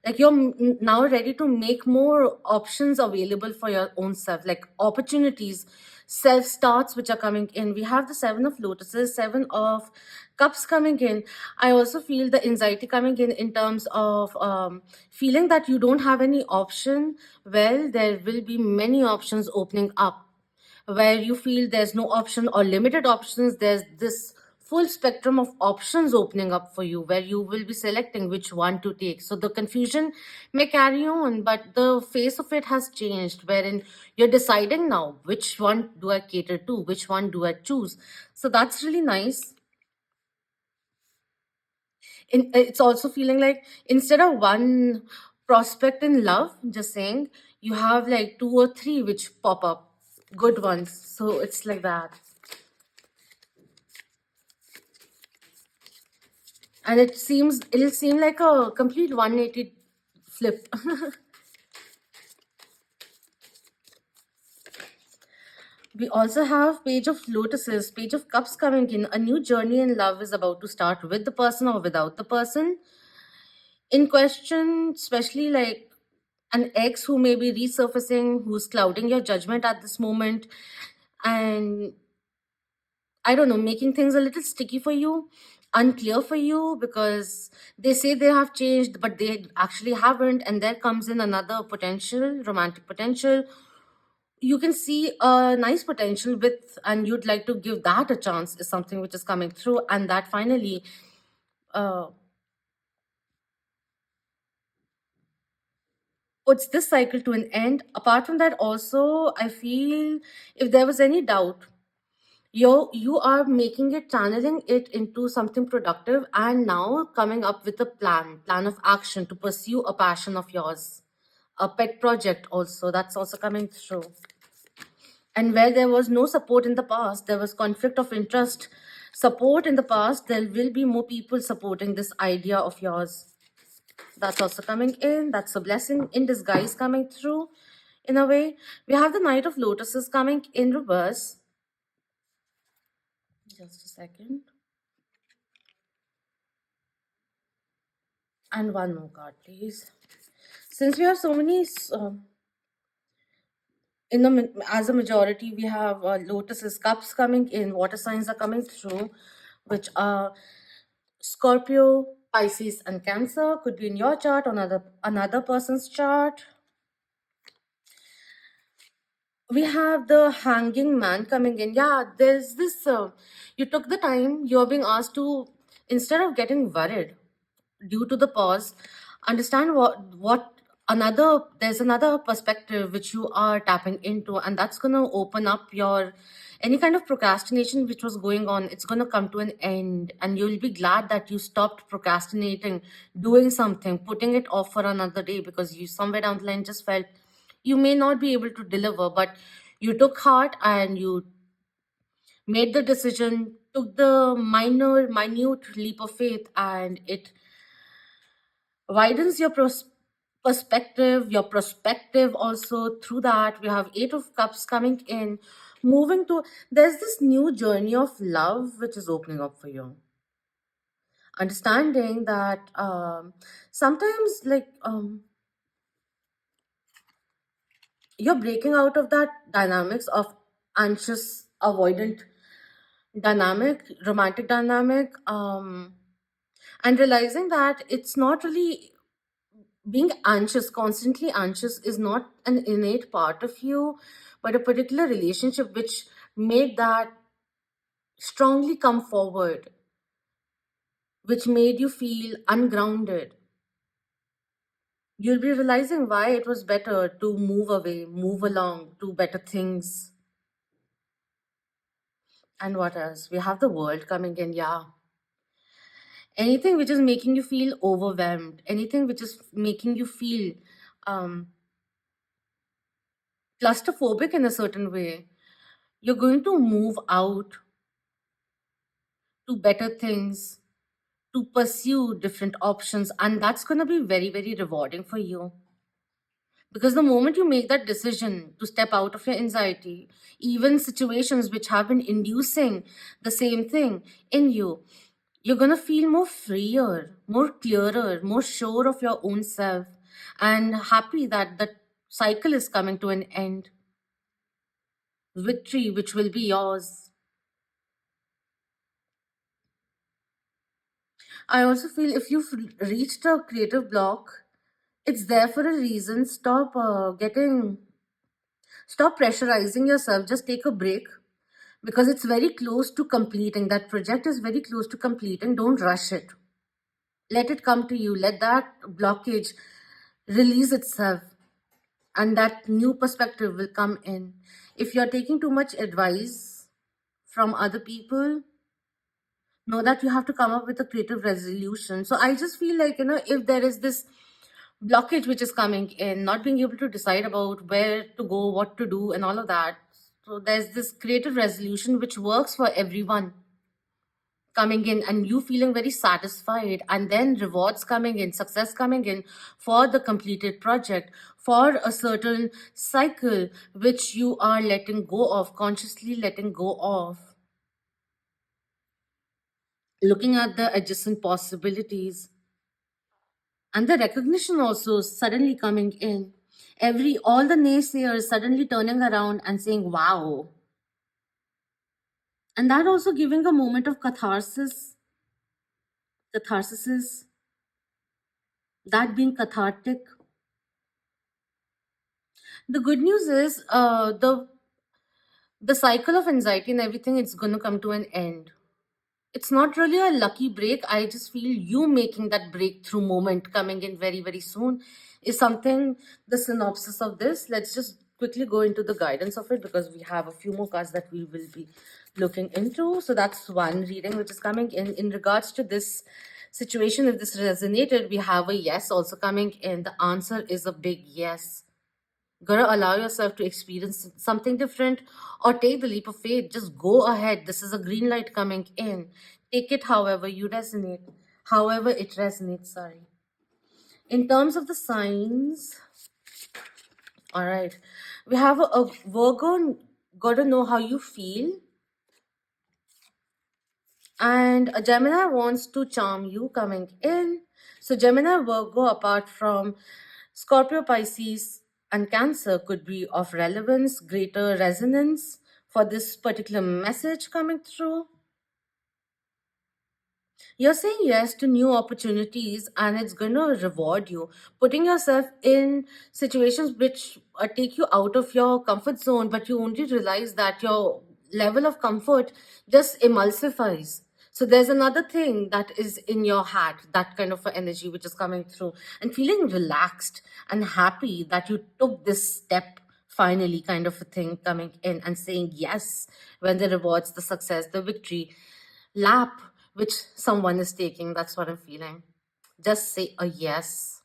[SPEAKER 1] Like you're now ready to make more options available for your own self, like opportunities, self starts which are coming in. We have the seven of lotuses, seven of cups coming in. I also feel the anxiety coming in terms of feeling that you don't have any option. Well, there will be many options opening up, where you feel there's no option or limited options. There's this full spectrum of options opening up for you, where you will be selecting which one to take. So the confusion may carry on, but the face of it has changed, wherein you're deciding now which one do I cater to, which one do I choose. So that's really nice. It's also feeling like instead of one prospect in love, just saying, you have like two or three which pop up, good ones. So it's like that. And it'll seem like a complete 180 flip. We also have page of lotuses, page of cups coming in. A new journey in love is about to start with the person or without the person in question, especially like an ex who may be resurfacing, who's clouding your judgment at this moment, and I don't know, making things a little sticky for you, unclear for you, because they say they have changed, but they actually haven't. And there comes in another potential, romantic potential. You can see a nice potential with, and you'd like to give that a chance, is something which is coming through. And that finally uh, puts this cycle to an end. Apart from that, also, I feel if there was any doubt, you are making it, channeling it into something productive, and now coming up with a plan of action to pursue a passion of yours, a pet project also, that's also coming through. And where there was no support in the past, there was conflict of interest, support in the past, there will be more people supporting this idea of yours. That's also coming in. That's a blessing in disguise coming through in a way. We have the Knight of Lotuses coming in reverse. Just a second. And one more card, please. Since we have so many, as a majority, we have lotuses, cups coming in, water signs are coming through, which are Scorpio, Pisces, and Cancer. Could be in your chart, or another person's chart. We have the hanging man coming in. Yeah, there's this. You took the time. You're being asked to, instead of getting worried due to the pause, understand what another. There's another perspective which you are tapping into, and that's gonna open up your any kind of procrastination which was going on. It's gonna come to an end, and you'll be glad that you stopped procrastinating, doing something, putting it off for another day, because you somewhere down the line just felt you may not be able to deliver, but you took heart and you made the decision, took the minute leap of faith, and it widens your perspective, your perspective also through that. We have Eight of Cups coming in, moving to, there's this new journey of love which is opening up for you. Understanding that sometimes, like, you're breaking out of that dynamics of anxious, avoidant dynamic, romantic dynamic, and realizing that it's not really being anxious, constantly anxious, is not an innate part of you, but a particular relationship which made that strongly come forward, which made you feel ungrounded. You'll be realizing why it was better to move away, move along to better things. And what else? We have the world coming in, yeah. Anything which is making you feel overwhelmed, anything which is making you feel um, claustrophobic in a certain way, you're going to move out to better things, to pursue different options, and that's going to be very, very rewarding for you. Because the moment you make that decision to step out of your anxiety, even situations which have been inducing the same thing in you, you're going to feel more freer, more clearer, more sure of your own self, and happy that the cycle is coming to an end. Victory, which will be yours. I also feel if you've reached a creative block, it's there for a reason. Stop pressurizing yourself. Just take a break because it's very close to completing. That project is very close to completing. Don't rush it. Let it come to you. Let that blockage release itself, and that new perspective will come in. If you're taking too much advice from other people, know that you have to come up with a creative resolution. So I just feel like, if there is this blockage which is coming in, not being able to decide about where to go, what to do, and all of that. So there's this creative resolution which works for everyone coming in, and you feeling very satisfied, and then rewards coming in, success coming in for the completed project, for a certain cycle which you are letting go of, consciously letting go of, looking at the adjacent possibilities, and the recognition also suddenly coming in, every all the naysayers suddenly turning around and saying wow, and that also giving a moment of catharsis, that being cathartic. The good news is, the cycle of anxiety and everything, it's going to come to an end. It's not really a lucky break. I just feel you making that breakthrough moment coming in very, very soon is something, the synopsis of this. Let's just quickly go into the guidance of it because we have a few more cards that we will be looking into. So that's one reading which is coming in. In regards to this situation, if this resonated, we have a yes also coming in. The answer is a big yes. Gotta allow yourself to experience something different or take the leap of faith. Just go ahead. This is a green light coming in. Take it however you resonate, however it resonates. Sorry. In terms of the signs, all right, we have a Virgo. Gotta know how you feel, and a Gemini wants to charm you coming in. So Gemini, Virgo, apart from Scorpio, Pisces, and Cancer, could be of relevance, greater resonance for this particular message coming through. You're saying yes to new opportunities, and it's going to reward you. Putting yourself in situations which take you out of your comfort zone, but you only realize that your level of comfort just emulsifies. So there's another thing that is in your hat, that kind of a energy which is coming through, and feeling relaxed and happy that you took this step finally, kind of a thing coming in, and saying yes when the rewards, the success, the victory lap which someone is taking. That's what I'm feeling. Just say a yes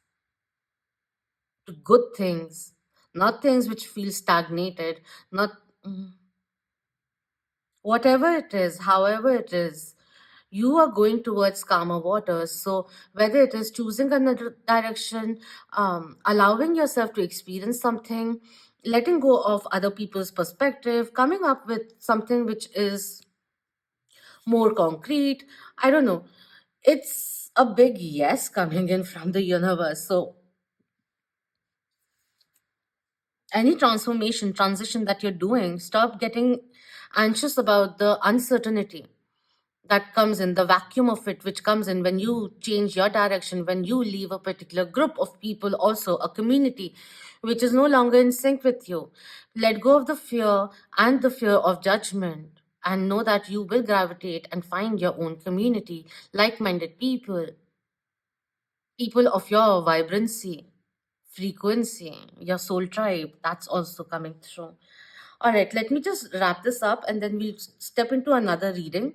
[SPEAKER 1] to good things, not things which feel stagnated, not whatever it is, however it is. you are going towards calmer waters. So whether it is choosing another direction, allowing yourself to experience something, letting go of other people's perspective, coming up with something which is more concrete, I don't know, it's a big yes coming in from the universe. So any transformation, transition that you're doing, stop getting anxious about the uncertainty that comes in, the vacuum of it, which comes in when you change your direction, when you leave a particular group of people, also a community which is no longer in sync with you. Let go of the fear and the fear of judgment, and know that you will gravitate and find your own community, like minded people, people of your vibrancy, frequency, your soul tribe. That's also coming through. All right, let me just wrap this up and then we'll step into another reading.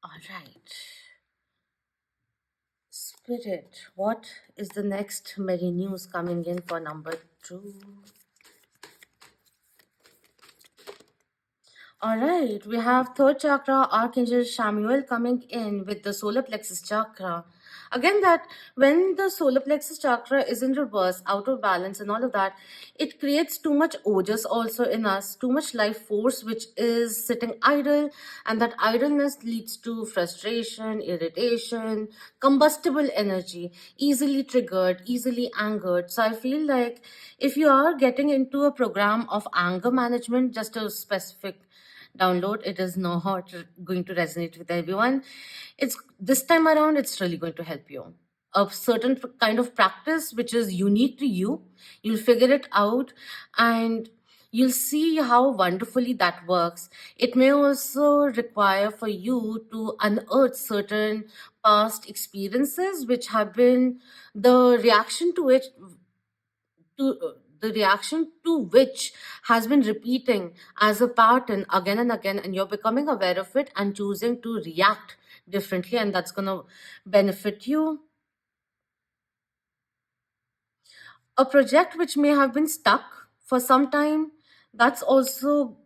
[SPEAKER 1] All right. Spirit, what is the next Merry news coming in for number 2? All right, we have third chakra, Archangel Samuel coming in with the solar plexus chakra. Again, that when the solar plexus chakra is in reverse, out of balance, and all of that, it creates too much ojas also in us, too much life force which is sitting idle, and that idleness leads to frustration, irritation, combustible energy, easily triggered, easily angered. So I feel like if you are getting into a program of anger management, just a specific download, it is not going to resonate with everyone. It's this time around, it's really going to help you. A certain kind of practice which is unique to you, you'll figure it out, and you'll see how wonderfully that works. It may also require for you to unearth certain past experiences which have been the reaction to it, the reaction to which has been repeating as a pattern again and again, and you're becoming aware of it and choosing to react differently, and that's going to benefit you. A project which may have been stuck for some time, that's also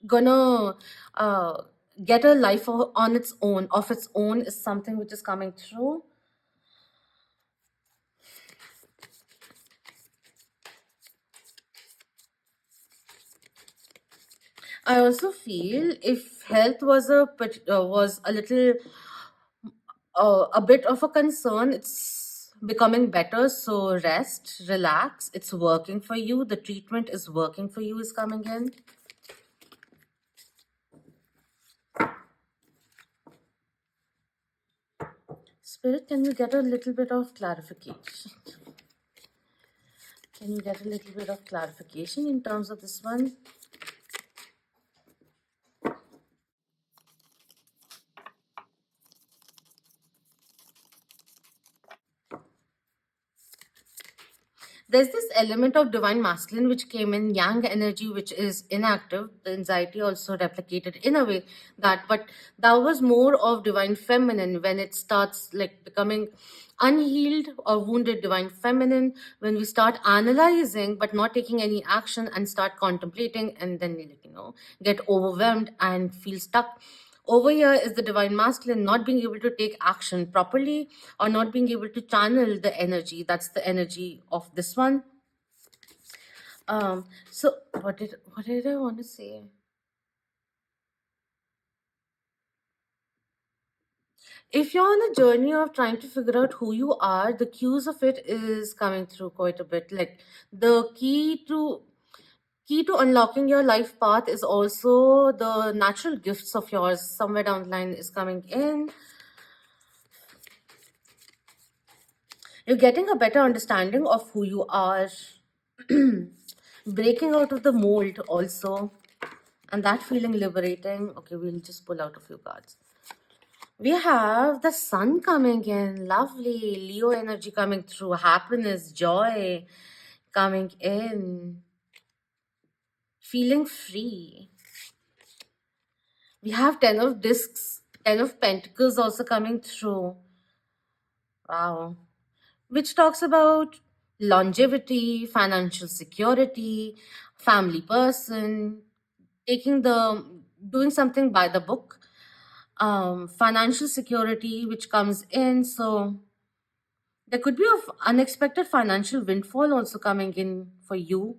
[SPEAKER 1] gonna uh, get a life on its own, of its own, is something which is coming through. I also feel if health was was a little a bit of a concern, it's becoming better. So rest, relax. It's working for you. The treatment is working for you, is coming in. Spirit, can you get a little bit of clarification? Can you get a little bit of clarification in terms of this one? There's this element of divine masculine which came in, yang energy which is inactive, the anxiety also replicated in a way that, but that was more of divine feminine when it starts like becoming unhealed or wounded divine feminine, when we start analyzing but not taking any action and start contemplating, and then we get overwhelmed and feel stuck. Over here is the divine masculine not being able to take action properly or not being able to channel the energy. That's the energy of this one. So what did I want to say? If you're on a journey of trying to figure out who you are, the cues of it is coming through quite a bit. Like the key to unlocking your life path is also the natural gifts of yours somewhere down the line is coming in. You're getting a better understanding of who you are, breaking out of the mold also, and that feeling liberating. Okay, we'll just pull out a few cards. We have the sun coming in, lovely Leo energy coming through, happiness, joy coming in, feeling free. We have 10 of discs, 10 of pentacles also coming through. Wow. Which talks about longevity, financial security, family person, taking the doing something by the book. Financial security which comes in, so there could be a unexpected financial windfall also coming in for you.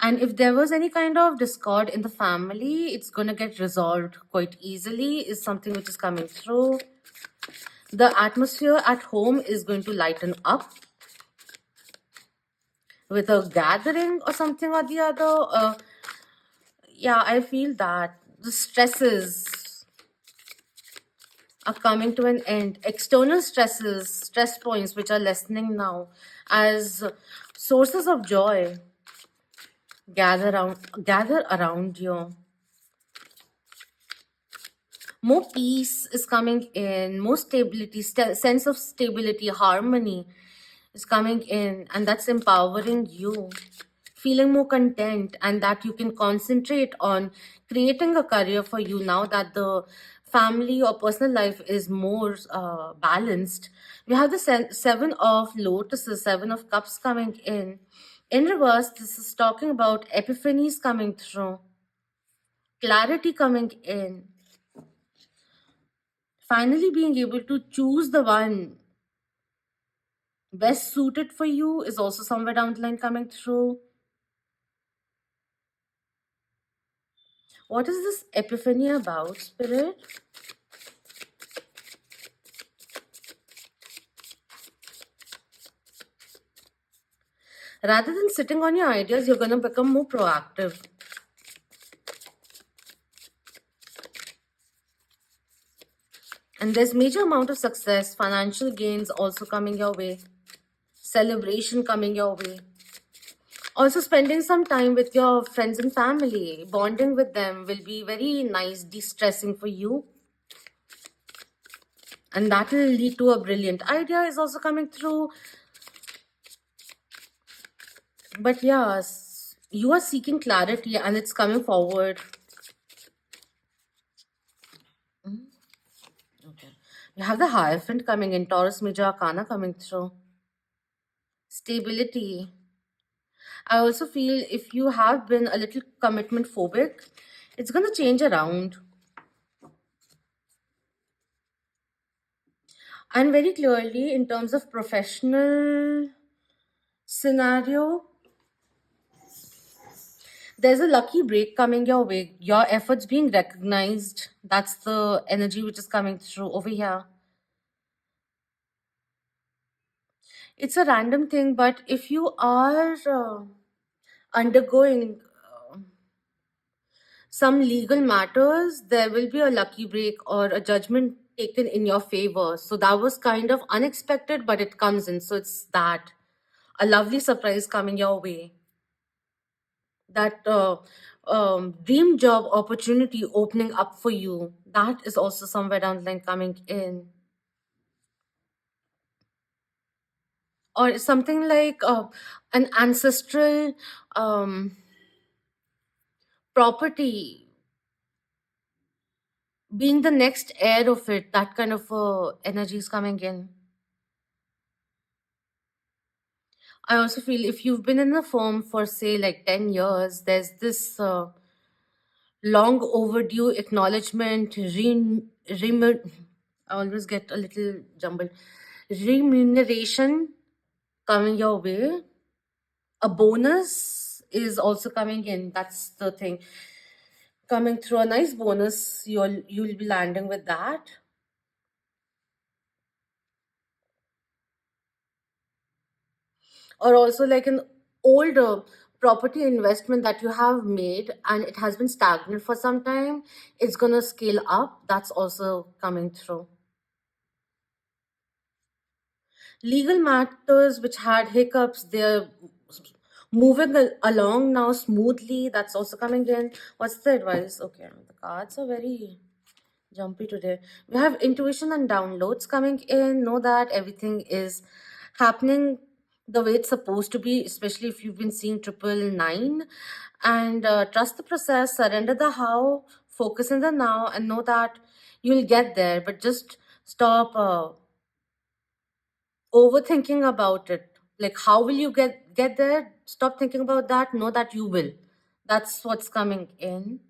[SPEAKER 1] And if there was any kind of discord in the family, it's going to get resolved quite easily, is something which is coming through. The atmosphere at home is going to lighten up with a gathering or something or the other. Yeah, I feel that the stresses are coming to an end. External stresses, stress points, which are lessening now, as sources of joy gather around you. More peace is coming in, more stability, sense of stability, harmony is coming in, and that's empowering you, feeling more content, and that you can concentrate on creating a career for you now that the family or personal life is more balanced. We have the seven of lotuses, seven of cups coming in reverse. This is talking about epiphanies coming through, clarity coming in, finally being able to choose the one best suited for you is also somewhere down the line coming through. What is this epiphany about, Spirit? Rather than sitting on your ideas, you're going to become more proactive. And there's major amount of success, financial gains also coming your way, celebration coming your way. Also, spending some time with your friends and family, bonding with them will be very nice, de-stressing for you. And that will lead to a brilliant idea is also coming through. But yes, you are seeking clarity and it's coming forward. Okay. You have the Hierophant coming in, Taurus Major Arcana coming through. Stability. I also feel if you have been a little commitment phobic, it's going to change around. And very clearly, in terms of professional scenario, there's a lucky break coming your way. Your efforts being recognized. That's the energy which is coming through over here. It's a random thing, but if you are undergoing some legal matters, there will be a lucky break or a judgment taken in your favor. So that was kind of unexpected, but it comes in. So it's that a lovely surprise coming your way. That dream job opportunity opening up for you. That is also somewhere down the line coming in. Or something like an ancestral property, being the next heir of it, that kind of energy is coming in. I also feel if you've been in the firm for say like 10 years, there's this long overdue acknowledgement, I always get a little jumbled, remuneration coming your way. A bonus is also coming in. That's the thing. Coming through a nice bonus, you'll be landing with that. Or also like an older property investment that you have made and it has been stagnant for some time, it's going to scale up. That's also coming through. Legal matters which had hiccups, they're moving along now smoothly. That's also coming in. What's the advice? Okay, the cards are very jumpy today. We have intuition and downloads coming in. Know that everything is happening the way it's supposed to be, especially if you've been seeing 999. And trust the process, surrender the how, focus in the now, and know that you'll get there. But just stop overthinking about it. Like, how will you get there? Stop thinking about that. Know that you will. That's what's coming in.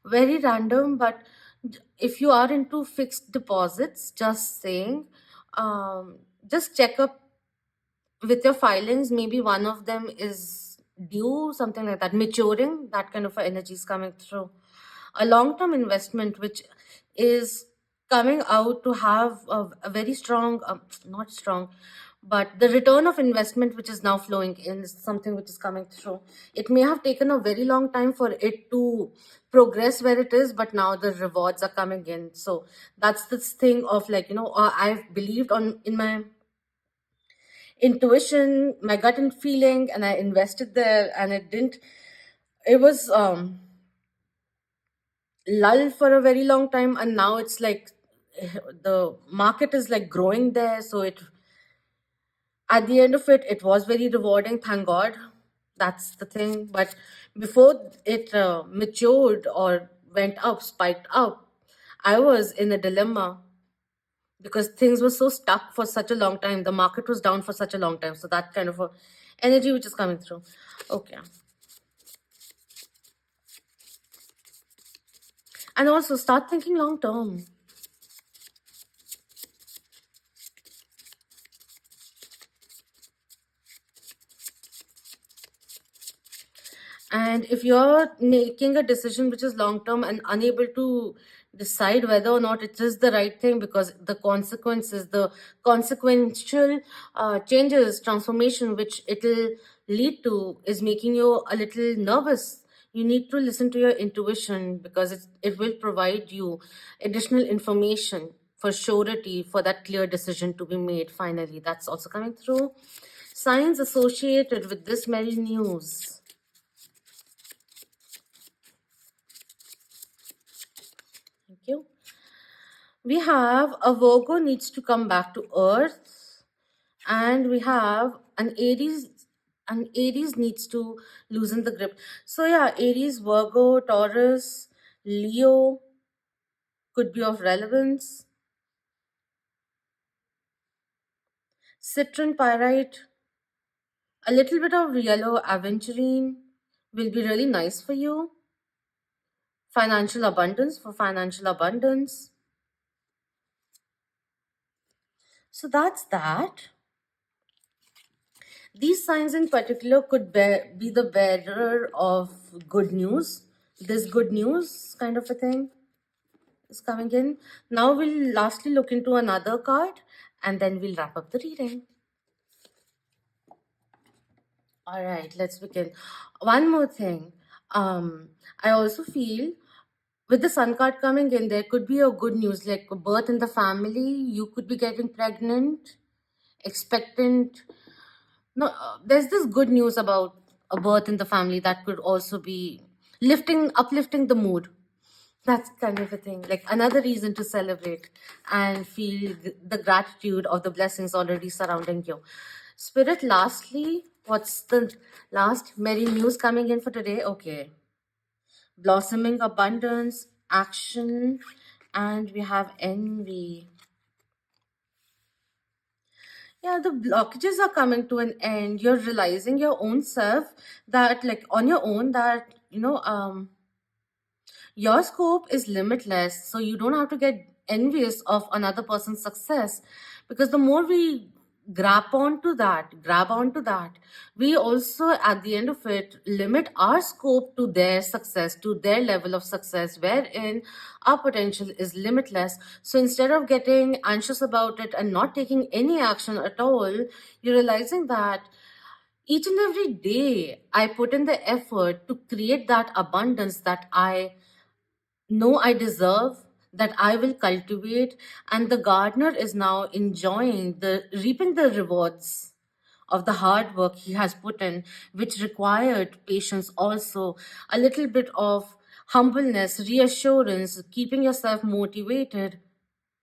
[SPEAKER 1] Very random, but if you are into fixed deposits, just saying, just check up with your filings. Maybe one of them is due, something like that, maturing. That kind of energy is coming through. A long-term investment, which is coming out to have a very strong, not strong, but the return of investment which is now flowing in is something which is coming through. It may have taken a very long time for it to progress where it is, but now the rewards are coming in. So that's this thing of, like, I've believed on in my intuition, my gut and feeling, and I invested there, and it didn't. It was lull for a very long time, and now it's like the market is like growing there. So it, at the end of it, it was very rewarding. Thank God, that's the thing. But before it matured or went up, spiked up, I was in a dilemma because things were so stuck for such a long time. The market was down for such a long time. So that kind of a energy which is coming through. Okay. And also start thinking long term. And if you're making a decision which is long term and unable to decide whether or not it is the right thing, because the consequences, the consequential changes, transformation which it'll lead to is making you a little nervous, you need to listen to your intuition, because it will provide you additional information for surety for that clear decision to be made finally. That's also coming through. Signs associated with this merry news. Thank you. We have a Virgo needs to come back to Earth, and we have an Aries. And Aries needs to loosen the grip. So yeah, Aries, Virgo, Taurus, Leo could be of relevance. Citron, Pyrite, a little bit of yellow aventurine will be really nice for you. Financial abundance, for financial abundance. So that's that. These signs in particular could be the bearer of good news. This good news kind of a thing is coming in. Now we'll lastly look into another card, and then we'll wrap up the reading. All right, let's begin. One more thing. I also feel with the sun card coming in, there could be a good news, like a birth in the family. You could be getting pregnant, expectant. No, there's this good news about a birth in the family that could also be uplifting the mood. That's kind of a thing, like another reason to celebrate and feel the gratitude of the blessings already surrounding you. Spirit, lastly, what's the last merry news coming in for today? Okay. Blossoming abundance, action, and we have envy. Yeah, the blockages are coming to an end. You're realizing your own self, that, like, on your own, that your scope is limitless, so you don't have to get envious of another person's success, because the more we grab onto that, we also at the end of it limit our scope to their success, to their level of success, wherein our potential is limitless. So instead of getting anxious about it and not taking any action at all, you're realizing that each and every day I put in the effort to create that abundance that I know I deserve, that I will cultivate, and the gardener is now enjoying reaping the rewards of the hard work he has put in, which required patience also, a little bit of humbleness, reassurance, keeping yourself motivated,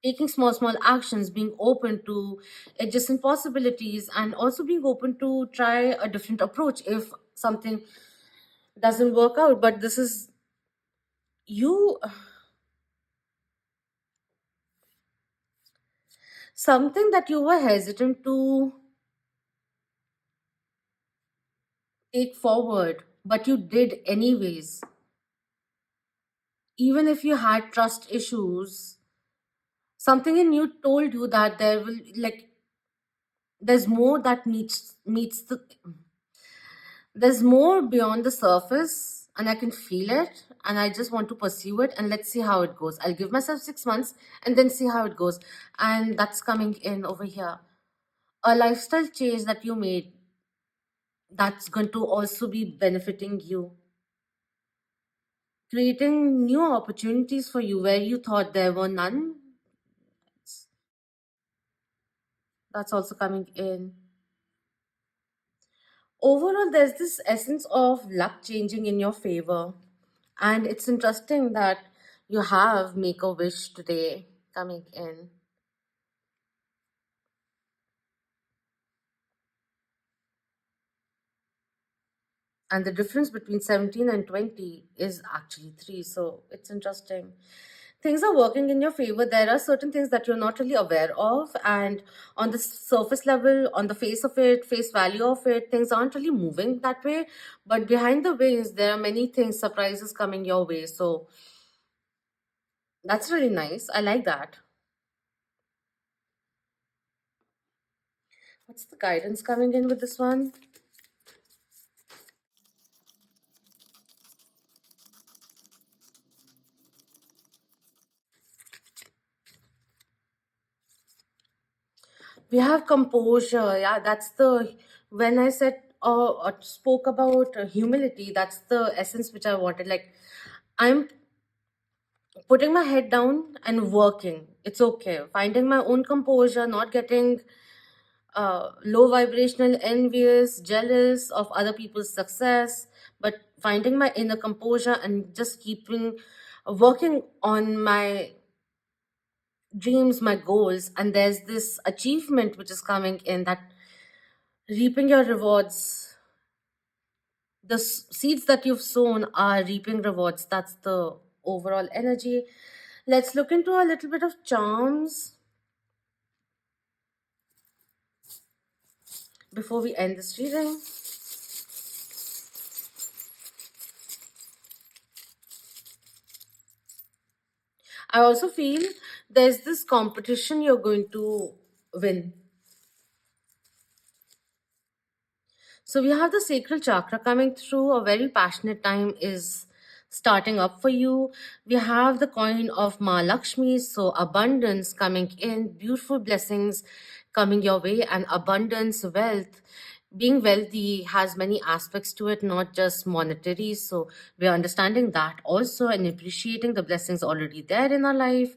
[SPEAKER 1] taking small actions, being open to adjacent possibilities, and also being open to try a different approach if something doesn't work out. But this is you, something that you were hesitant to take forward, but you did anyways. Even if you had trust issues, something in you told you that there will, like, there's more that meets the, there's more beyond the surface, and I can feel it, and I just want to pursue it, and let's see how it goes. I'll give myself 6 months and then see how it goes. And that's coming in over here. A lifestyle change that you made, that's going to also be benefiting you, creating new opportunities for you where you thought there were none. That's also coming in. Overall, there's this essence of luck changing in your favor. And it's interesting that you have Make a Wish today coming in. And the difference between 17 and 20 is actually 3. So it's interesting. Things are working in your favor. There are certain things that you're not really aware of. And on the surface level, on the face of it, face value of it, things aren't really moving that way. But behind the wings, there are many things, surprises coming your way. So that's really nice. I like that. What's the guidance coming in with this one? We have composure. Yeah, that's the, when I said or spoke about humility, that's the essence which I wanted. Like, I'm putting my head down and working. It's okay. Finding my own composure, not getting low vibrational, envious, jealous of other people's success, but finding my inner composure and just keeping working on my dreams, my goals. And there's this achievement which is coming in, that reaping your rewards, the seeds that you've sown are reaping rewards. That's the overall energy. Let's look into a little bit of charms before we end this reading. I also feel there's this competition you're going to win. So we have the sacral chakra coming through. A very passionate time is starting up for you. We have the coin of Ma Lakshmi, so abundance coming in, beautiful blessings coming your way, and abundance, wealth. Being wealthy has many aspects to it, not just monetary. So we're understanding that also and appreciating the blessings already there in our life,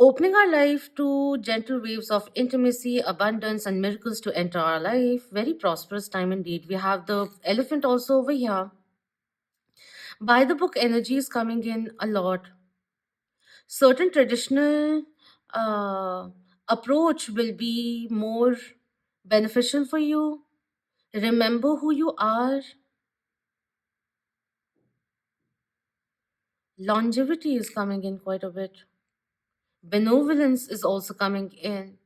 [SPEAKER 1] opening our life to gentle waves of intimacy, abundance, and miracles to enter our life. Very prosperous time indeed. We have the elephant also over here. By the book energy is coming in a lot. Certain traditional uh, approach will be more beneficial for you. Remember who you are. Longevity is coming in quite a bit. Benevolence is also coming in.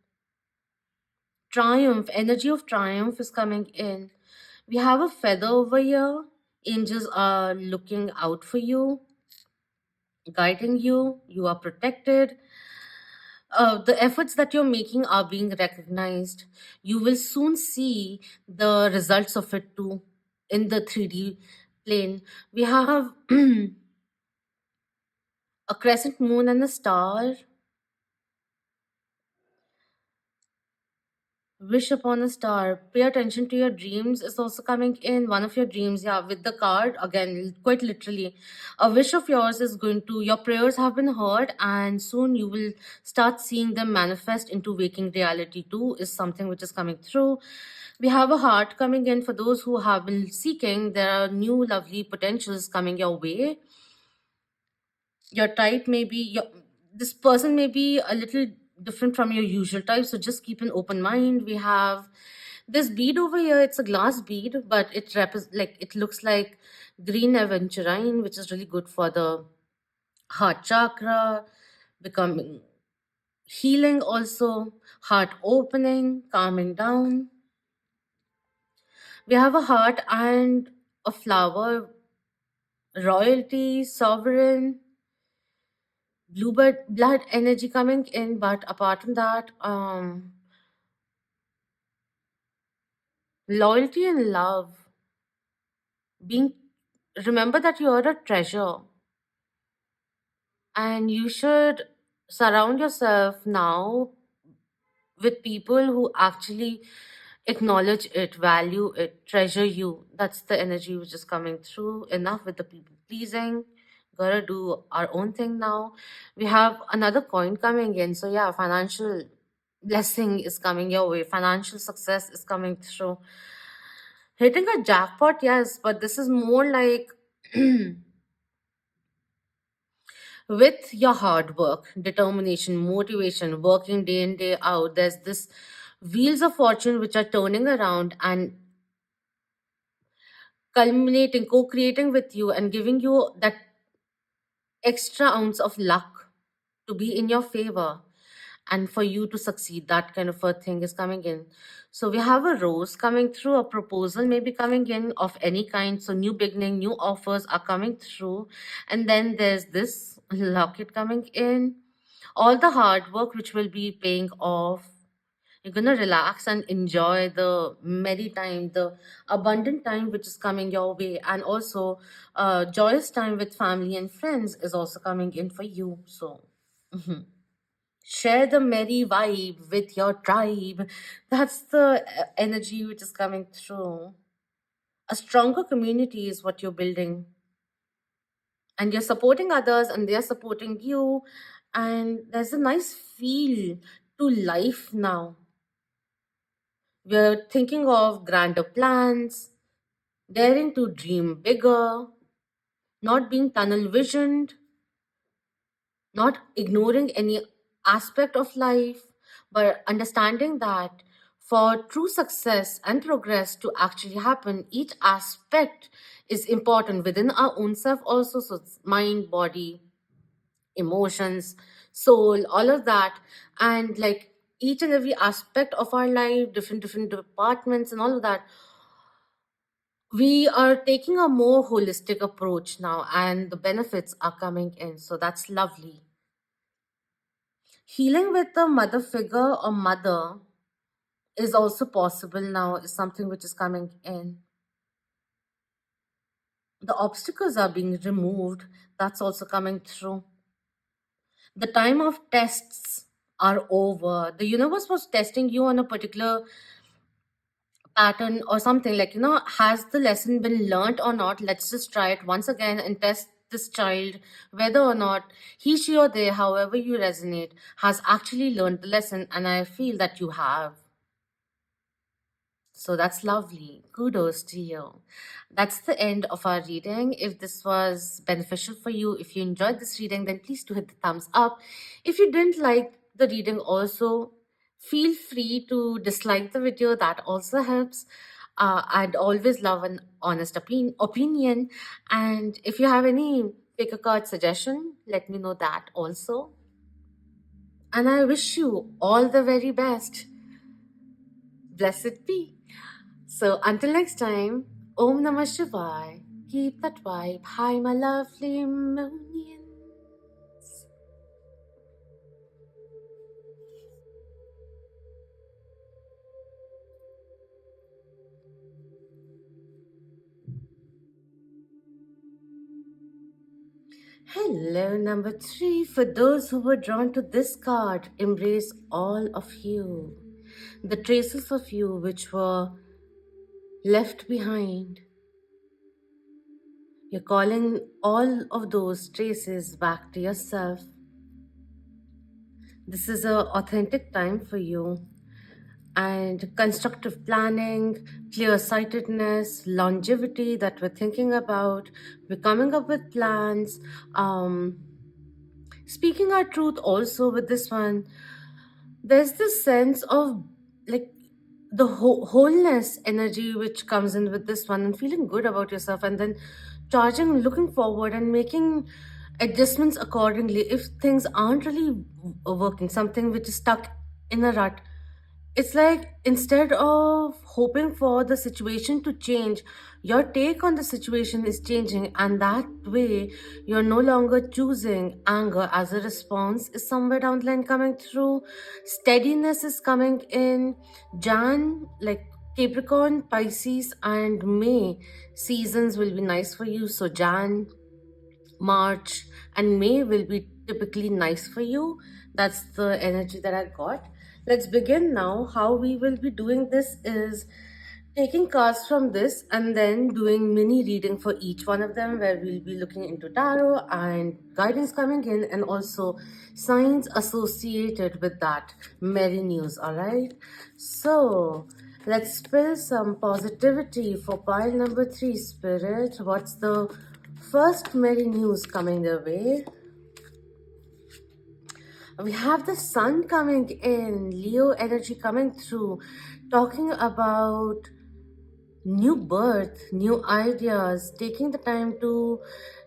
[SPEAKER 1] Triumph, energy of triumph is coming in. We have a feather over here. Angels are looking out for you, guiding you. You are protected. The efforts that you're making are being recognized. You will soon see the results of it too in the 3D plane. We have a crescent moon and a star. Wish upon a star. Pay attention to your dreams is also coming in. One of your dreams, yeah, with the card, again, quite literally. A wish of yours is going to, your prayers have been heard, and soon you will start seeing them manifest into waking reality too, is something which is coming through. We have a heart coming in for those who have been seeking. There are new lovely potentials coming your way. Your type may be your, this person may be a little different from your usual type, so just keep an open mind. We have this bead over here. It's a glass bead, but like it looks like green aventurine, which is really good for the heart chakra, becoming healing, also heart opening, calming down. We have a heart and a flower royalty, sovereign, bluebird blood energy coming in. But apart from that, loyalty and love, being, remember that you're a treasure, and you should surround yourself now with people who actually acknowledge it, value it, treasure you. That's the energy which is coming through. Enough with the people pleasing. Gotta do our own thing now. We have another coin coming in. So, yeah, financial blessing is coming your way, financial success is coming through. Hitting a jackpot, yes, but this is more like with your hard work, determination, motivation, working day in, day out, there's this wheels of fortune which are turning around and culminating, co creating with you and giving you that extra ounce of luck to be in your favor and for you to succeed. That kind of a thing is coming in. So we have a rose coming through, a proposal maybe coming in of any kind. So new beginning, new offers are coming through. And then there's this locket coming in. All the hard work which will be paying off. You're gonna relax and enjoy the merry time, the abundant time which is coming your way, and also joyous time with family and friends is also coming in for you. So share the merry vibe with your tribe. That's the energy which is coming through. A stronger community is what you're building, and you're supporting others, and they're supporting you, and there's a nice feel to life now. We're thinking of grander plans, daring to dream bigger, not being tunnel visioned, not ignoring any aspect of life, but understanding that for true success and progress to actually happen, each aspect is important within our own self also. So it's mind, body, emotions, soul, all of that. And like each and every aspect of our life, different departments and all of that, we are taking a more holistic approach now, and the benefits are coming in. So that's lovely. Healing with the mother figure or mother is also possible now, is something which is coming in. The obstacles are being removed. That's also coming through. The time of tests are over. The universe was testing you on a particular pattern or something, like, has the lesson been learnt or not? Let's just try it once again and test this child whether or not he, she, or they, however you resonate, has actually learned the lesson. And I feel that you have. So that's lovely. Kudos to you. That's the end of our reading. If this was beneficial for you, if you enjoyed this reading, then please do hit the thumbs up. If you didn't like the reading, also feel free to dislike the video. That also helps. I'd always love an honest opinion. And if you have any pick a card suggestion, let me know that also. And I wish you all the very best. Blessed be. So until next time, Om Namah Shivaya. Keep that vibe high, my lovely Moonians. Hello, number 3. For those who were drawn to this card, embrace all of you. The traces of you which were left behind. You're calling all of those traces back to yourself. This is an authentic time for you. And constructive planning, clear-sightedness, longevity that we're thinking about, we're coming up with plans, speaking our truth also with this one. There's this sense of like the wholeness energy which comes in with this one, and feeling good about yourself, and then charging, looking forward and making adjustments accordingly if things aren't really working, something which is stuck in a rut. it's like instead of hoping for the situation to change, your take on the situation is changing, and that way you're no longer choosing anger as a response is somewhere down the line coming through. Steadiness is coming in. Jan, like Capricorn, Pisces, and May seasons will be nice for you. So Jan, March, and May will be typically nice for you. That's the energy that I got. Let's begin now. How we will be doing this is taking cards from this and then doing mini reading for each one of them, where we'll be looking into tarot and guidance coming in, and also signs associated with that. Merry news, all right? So let's spill some positivity for pile number 3, Spirit. What's the first merry news coming their way? We have the sun coming in, Leo energy coming through, talking about new birth, new ideas, taking the time to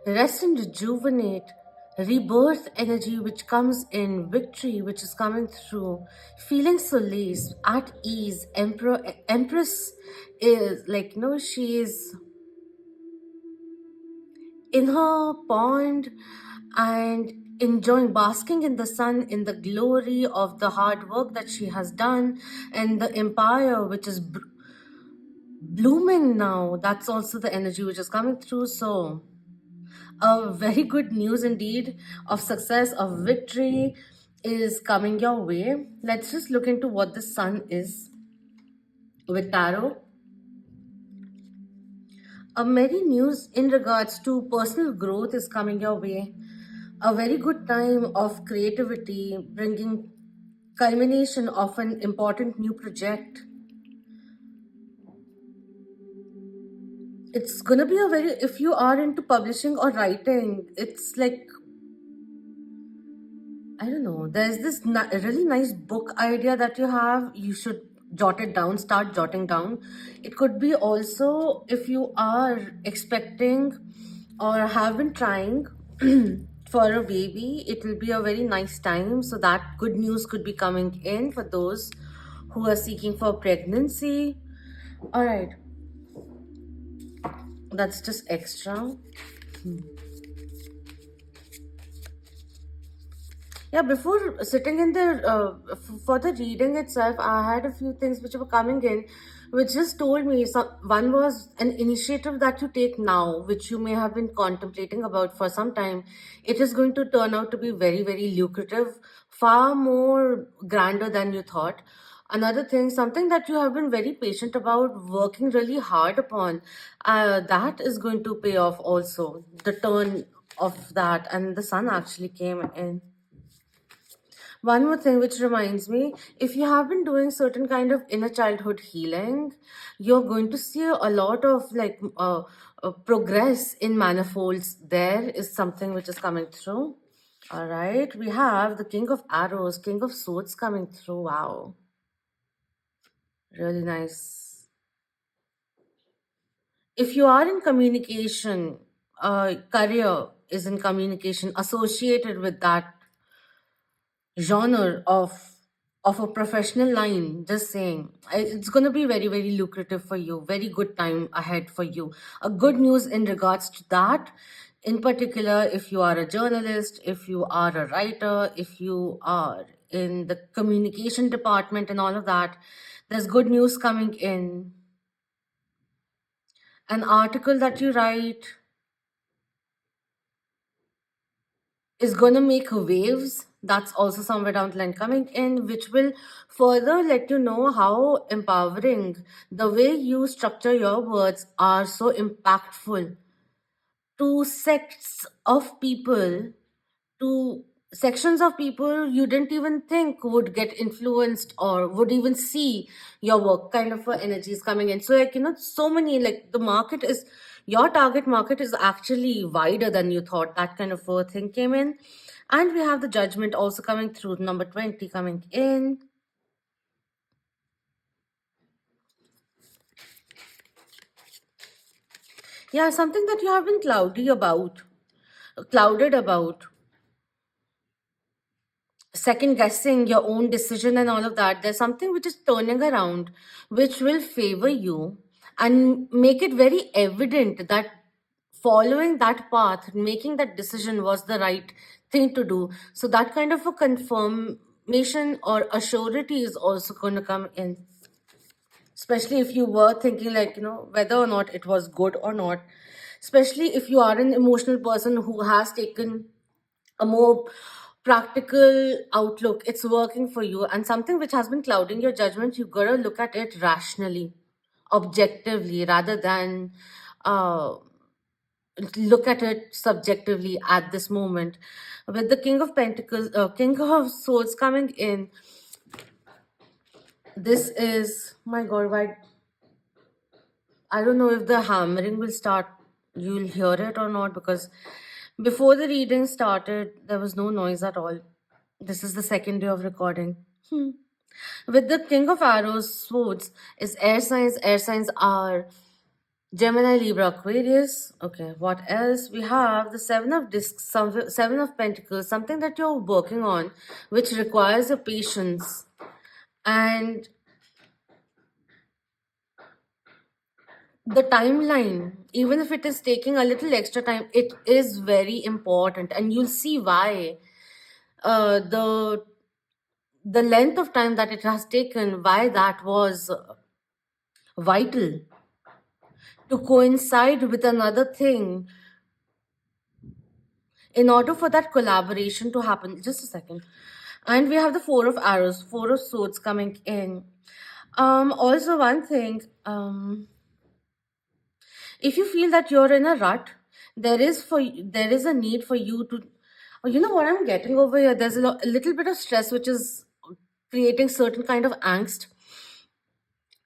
[SPEAKER 1] rest and rejuvenate, rebirth energy which comes in, victory which is coming through, feeling solace, at ease. Empress is like, she is in her pond and enjoying basking in the sun, in the glory of the hard work that she has done, and the empire which is blooming now. That's also the energy which is coming through. So a very good news indeed of success, of victory is coming your way. Let's just look into what the sun is with tarot. A merry news in regards to personal growth is coming your way. A very good time of creativity, bringing culmination of an important new project. It's gonna be a very, if you are into publishing or writing, it's like, I don't know, there's this really nice book idea that you have. You should jot it down, start jotting down. It could be also if you are expecting or have been trying for a baby, it will be a very nice time. So that good news could be coming in for those who are seeking for pregnancy. All right, that's just extra. Yeah, before sitting in the for the reading itself, I had a few things which were coming in, which just told me. One was an initiative that you take now, which you may have been contemplating about for some time. It is going to turn out to be very, very lucrative, far more grander than you thought. Another thing, something that you have been very patient about, working really hard upon, that is going to pay off also. The turn of that, and the sun actually came in. One more thing which reminds me, if you have been doing certain kind of inner childhood healing, you're going to see a lot of progress in manifolds. There is something which is coming through. All right, we have the King of Arrows, King of Swords coming through. Wow, really nice. If you are in communication, career is in communication associated with that genre of a professional line, just saying, it's going to be very, very lucrative for you. Very good time ahead for you. A good news in regards to that, in particular, if you are a journalist, if you are a writer, if you are in the communication department and all of that, there's good news coming in. An article that you write is going to make waves. That's also somewhere down the line coming in, which will further let you know how empowering the way you structure your words are so impactful to sects of people, to sections of people you didn't even think would get influenced or would even see your work. Kind of energies coming in. So like, so many, like the market is, your target market is actually wider than you thought. That kind of a thing came in. And we have the Judgment also coming through, number 20 coming in. Yeah, something that you have been clouded about. second guessing your own decision and all of that. There's something which is turning around, which will favor you and make it very evident that following that path, making that decision was the right thing to do. So that kind of a confirmation or a surety is also going to come in, especially if you were thinking, like, whether or not it was good or not, especially if you are an emotional person who has taken a more practical outlook. It's working for you, and something which has been clouding your judgment, you gotta look at it rationally, objectively, rather than uh, look at it subjectively at this moment. With the King of Pentacles, King of Swords coming in, this is, my God, why? I don't know if the hammering will start, you'll hear it or not, because before the reading started, there was no noise at all. This is the second day of recording. With the King of Arrows, Swords, is air signs. Air signs are Gemini, Libra, Aquarius. Okay, what else? We have the Seven of Discs, Seven of Pentacles, something that you're working on, which requires a patience. And the timeline, even if it is taking a little extra time, it is very important, and you'll see why. The length of time that it has taken, why that was vital to coincide with another thing in order for that collaboration to happen. Just a second. And we have the Four of Arrows, Four of Swords coming in. Also, one thing, if you feel that you're in a rut, there is a need for you to, you know what I'm getting over here. There's a little bit of stress which is creating certain kind of angst.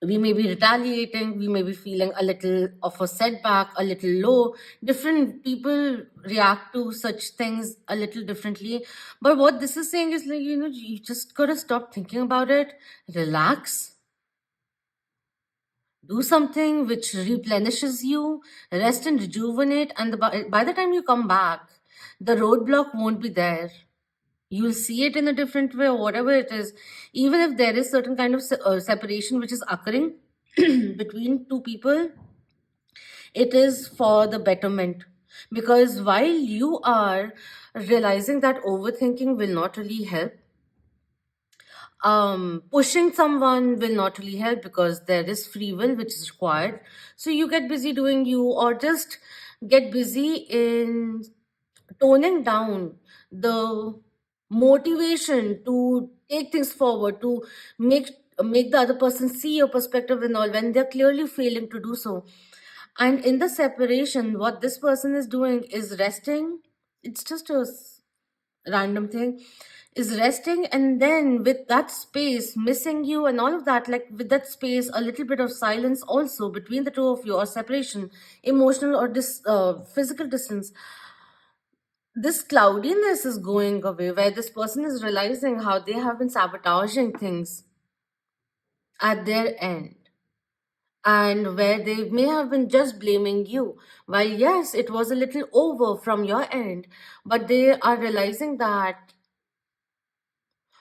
[SPEAKER 1] We may be retaliating, we may be feeling a little of a setback, a little low. Different people react to such things a little differently. But what this is saying is, like, you just gotta stop thinking about it, relax, do something which replenishes you, rest and rejuvenate, and by the time you come back, the roadblock won't be there. You'll see it in a different way, or whatever it is. Even if there is certain kind of separation which is occurring between two people, it is for the betterment. Because while you are realizing that overthinking will not really help, pushing someone will not really help, because there is free will which is required. So you get busy doing you, or just get busy in toning down the motivation to take things forward, to make make the other person see your perspective and all, when they're clearly failing to do so. And in the separation, what this person is doing is resting. It's just a random thing, is resting, and then with that space missing you and all of that, like with that space, a little bit of silence also between the two of you, or separation, emotional or physical distance, this cloudiness is going away, where this person is realizing how they have been sabotaging things at their end, and where they may have been just blaming you. While yes, it was a little over from your end, but they are realizing that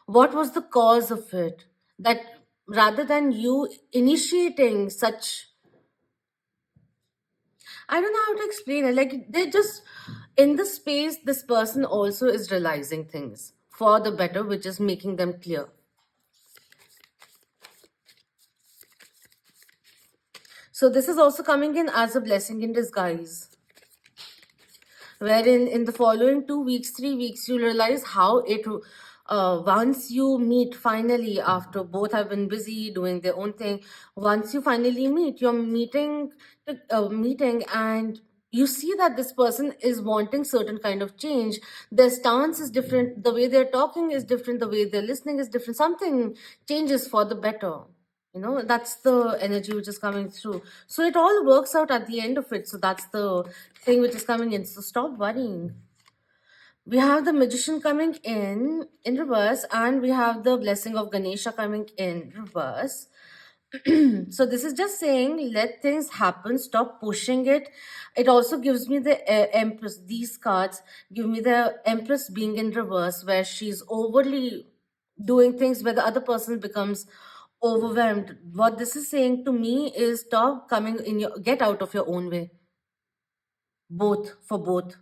[SPEAKER 1] what was the cause of it, that rather than you initiating such, I don't know how to explain it, like they just, in the space, this person also is realizing things for the better, which is making them clear. So this is also coming in as a blessing in disguise, wherein in the following 2 weeks, 3 weeks, you'll realize how it, once you meet finally, after both have been busy doing their own thing, once you finally meet, you're meeting, and you see that this person is wanting certain kind of change. Their stance is different, the way they're talking is different, the way they're listening is different. Something changes for the better. That's the energy which is coming through. So it all works out at the end of it. So that's the thing which is coming in. So stop worrying. We have the Magician coming in reverse, and we have the Blessing of Ganesha coming in reverse. So this is just saying, let things happen, stop pushing it. It also gives me the Empress. These cards give me the Empress being in reverse, where she's overly doing things, where the other person becomes overwhelmed. What this is saying to me is, stop coming in your, get out of your own way. Both, for both.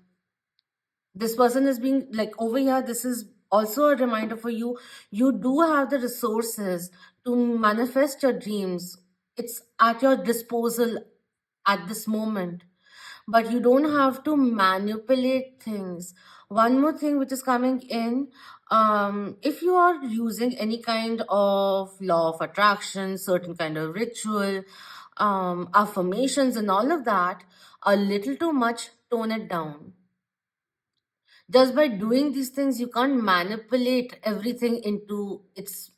[SPEAKER 1] This person is being like, over here, this is also a reminder for you. You do have the resources to manifest your dreams. It's at your disposal at this moment, but you don't have to manipulate things. One more thing which is coming in, if you are using any kind of law of attraction, certain kind of ritual, affirmations and all of that, a little too much, tone it down. Just by doing these things, you can't manipulate everything into its.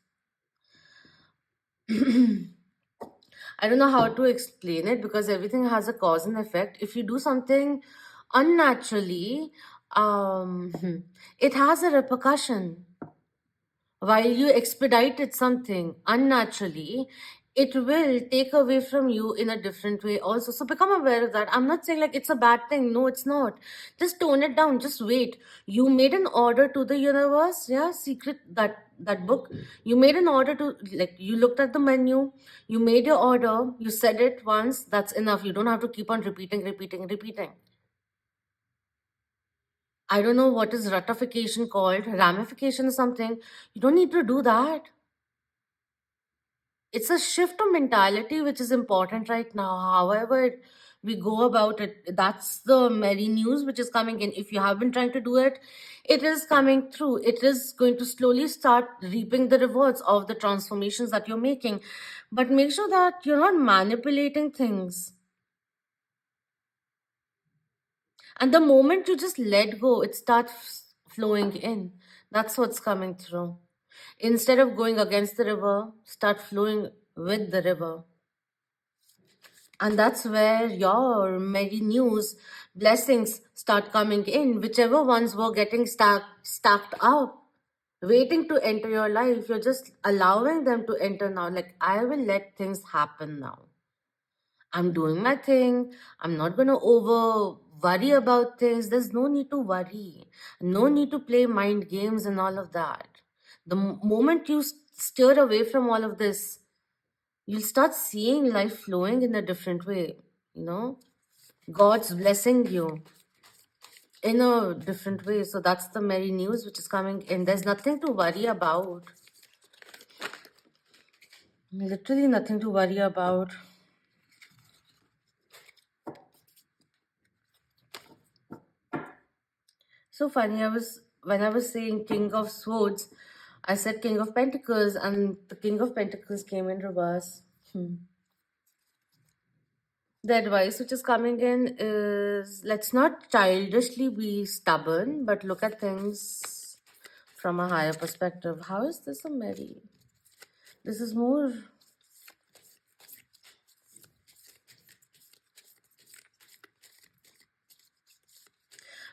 [SPEAKER 1] I don't know how to explain it, because everything has a cause and effect. If you do something unnaturally, um it has a repercussion. While you expedited something unnaturally, it will take away from you in a different way also. So become aware of that. I'm not saying like it's a bad thing. No, it's not. Just tone it down. Just wait. You made an order to the universe. Yeah, secret, that book. You made an order to, like, you looked at the menu, you made your order, you said it once, that's enough. You don't have to keep on repeating. I don't know what is ratification called, ramification or something. You don't need to do that. It's a shift of mentality which is important right now. However we go about it, that's the merry news which is coming in. If you have been trying to do it, it is coming through. It is going to slowly start reaping the rewards of the transformations that you're making. But make sure that you're not manipulating things. And the moment you just let go, it starts flowing in. That's what's coming through. Instead of going against the river, start flowing with the river. And that's where your merry news blessings start coming in. Whichever ones were getting stacked up, waiting to enter your life, you're just allowing them to enter now. Like, I will let things happen now. I'm doing my thing. I'm not going to over worry about things. There's no need to worry. No need to play mind games and all of that. The moment you steer away from all of this, you'll start seeing life flowing in a different way. You know, God's blessing you in a different way. So that's the merry news which is coming in. There's nothing to worry about. Literally nothing to worry about. So funny, when I was saying King of Swords, I said King of Pentacles, and the King of Pentacles came in reverse. The advice which is coming in is, let's not childishly be stubborn, but look at things from a higher perspective. How is this a merry? This is more.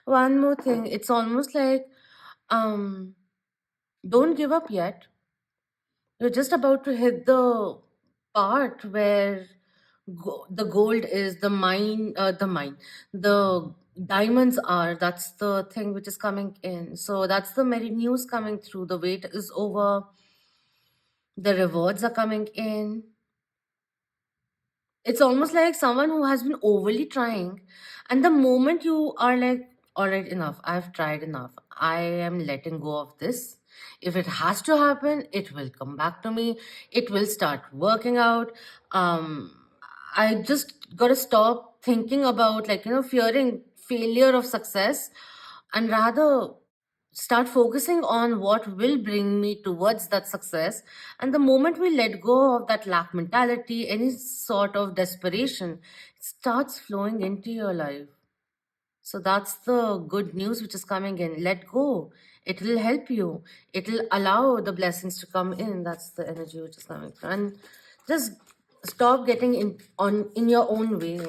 [SPEAKER 1] One more thing. It's almost like, don't give up yet. You're just about to hit the part where the gold is, the diamonds are. That's the thing which is coming in. So that's the merry news coming through. The wait is over. The rewards are coming in. It's almost like someone who has been overly trying, and the moment you are like, all right, enough, I've tried enough, I am letting go of this. If it has to happen, it will come back to me. It will start working out. I just got to stop thinking about, like, fearing failure of success, and rather start focusing on what will bring me towards that success. And the moment we let go of that lack mentality, any sort of desperation, it starts flowing into your life. So that's the good news which is coming in. Let go. It will help you. It will allow the blessings to come in. That's the energy which is coming through. And just stop getting in your own way.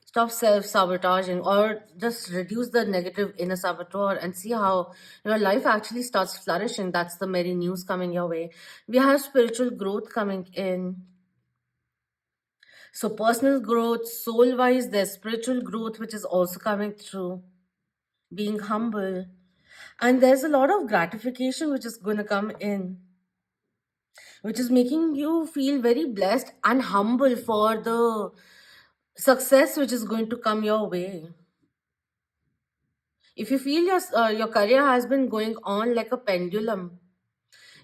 [SPEAKER 1] Stop self-sabotaging, or just reduce the negative inner saboteur and see how your life actually starts flourishing. That's the merry news coming your way. We have spiritual growth coming in. So personal growth, soul wise, there's spiritual growth which is also coming through, being humble. And there's a lot of gratification which is going to come in, which is making you feel very blessed and humble for the success which is going to come your way. If you feel your career has been going on like a pendulum,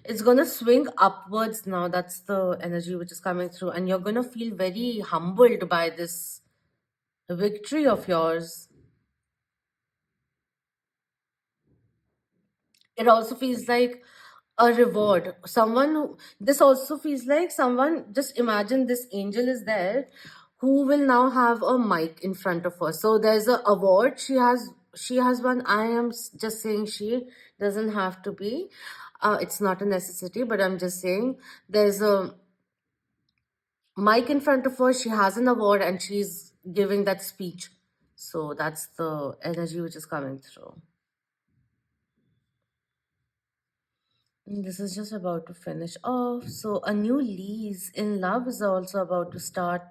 [SPEAKER 1] it's gonna swing upwards now. That's the energy which is coming through, and you're gonna feel very humbled by this victory of yours. It also feels like a reward. This also feels like someone, just imagine this angel is there who will now have a mic in front of her. So there's a award she has one. I am just saying she doesn't have to be. It's not a necessity, but I'm just saying there's a mic in front of her. She has an award and she's giving that speech. So that's the energy which is coming through. This is just about to finish off. So, a new lease in love is also about to start.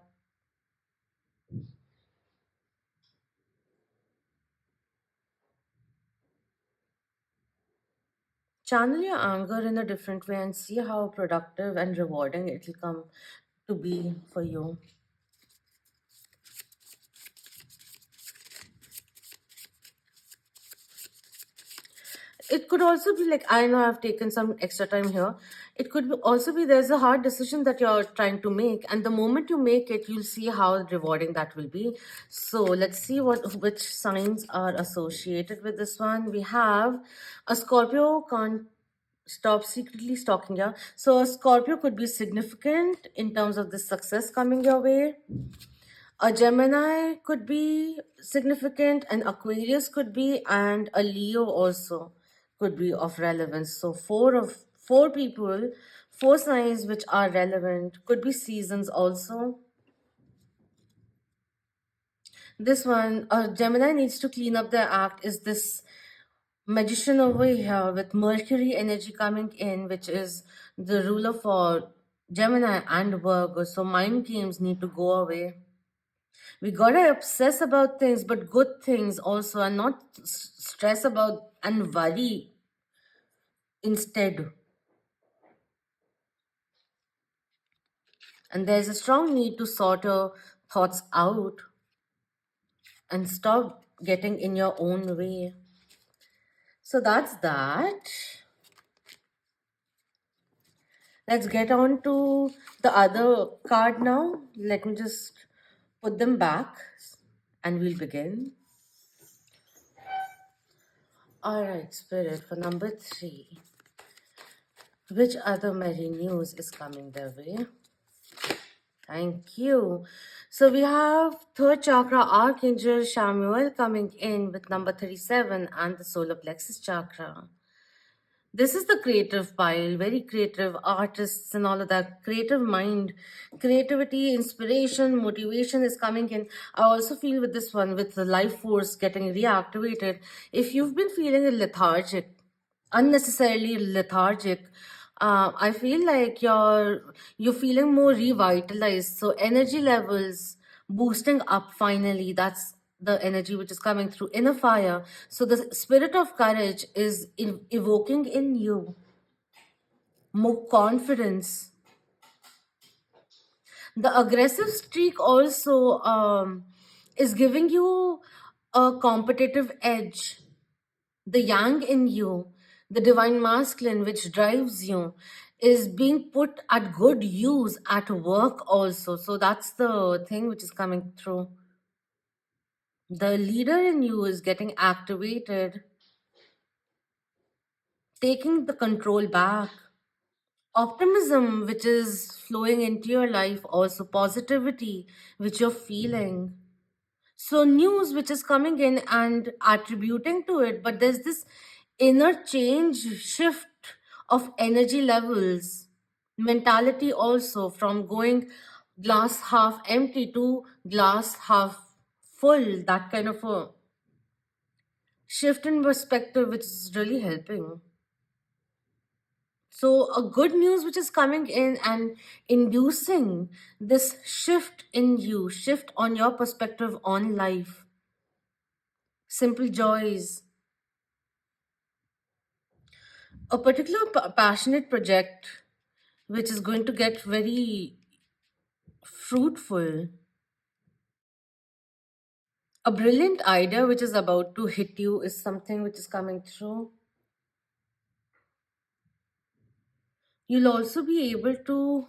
[SPEAKER 1] Channel your anger in a different way and see how productive and rewarding it will come to be for you. It could also be like, I know I've taken some extra time here. It could also be there's a hard decision that you're trying to make, and the moment you make it, you'll see how rewarding that will be. So let's see which signs are associated with this one. We have a Scorpio. Can't stop secretly stalking you. So a Scorpio could be significant in terms of the success coming your way. A Gemini could be significant, an Aquarius could be, and a Leo also could be of relevance. So four people, four signs which are relevant, could be seasons also. This one, a Gemini needs to clean up their act, is this magician over here with Mercury energy coming in, which is the ruler for Gemini and Virgo. So mind games need to go away. We gotta obsess about things, but good things also, and not stress about and worry instead. And there's a strong need to sort your thoughts out and stop getting in your own way. So that's that. Let's get on to the other card now. Let me just put them back and we'll begin. All right, Spirit, for number 3, which other merry news is coming their way? Thank you. So we have third chakra Archangel Samuel coming in with number 37 and the solar plexus chakra. This is the creative pile, very creative artists and all of that. Creative mind, creativity, inspiration, motivation is coming in. I also feel with this one, with the life force getting reactivated, if you've been feeling lethargic, unnecessarily lethargic, I feel like you're feeling more revitalized. So energy levels boosting up finally. That's the energy which is coming through inner fire. So the spirit of courage is evoking in you more confidence. The aggressive streak also is giving you a competitive edge. The yang in you, the divine masculine which drives you, is being put at good use at work also. So that's the thing which is coming through. The leader in you is getting activated, taking the control back. Optimism which is flowing into your life, also positivity which you're feeling. So news which is coming in and attributing to it, but there's this inner change shift of energy levels, mentality also, from going glass half empty to glass half full, that kind of a shift in perspective which is really helping. So, a good news which is coming in and inducing this shift in you, shift on your perspective on life, simple joys, a particular passionate project which is going to get very fruitful, a brilliant idea which is about to hit you is something which is coming through. You'll also be able to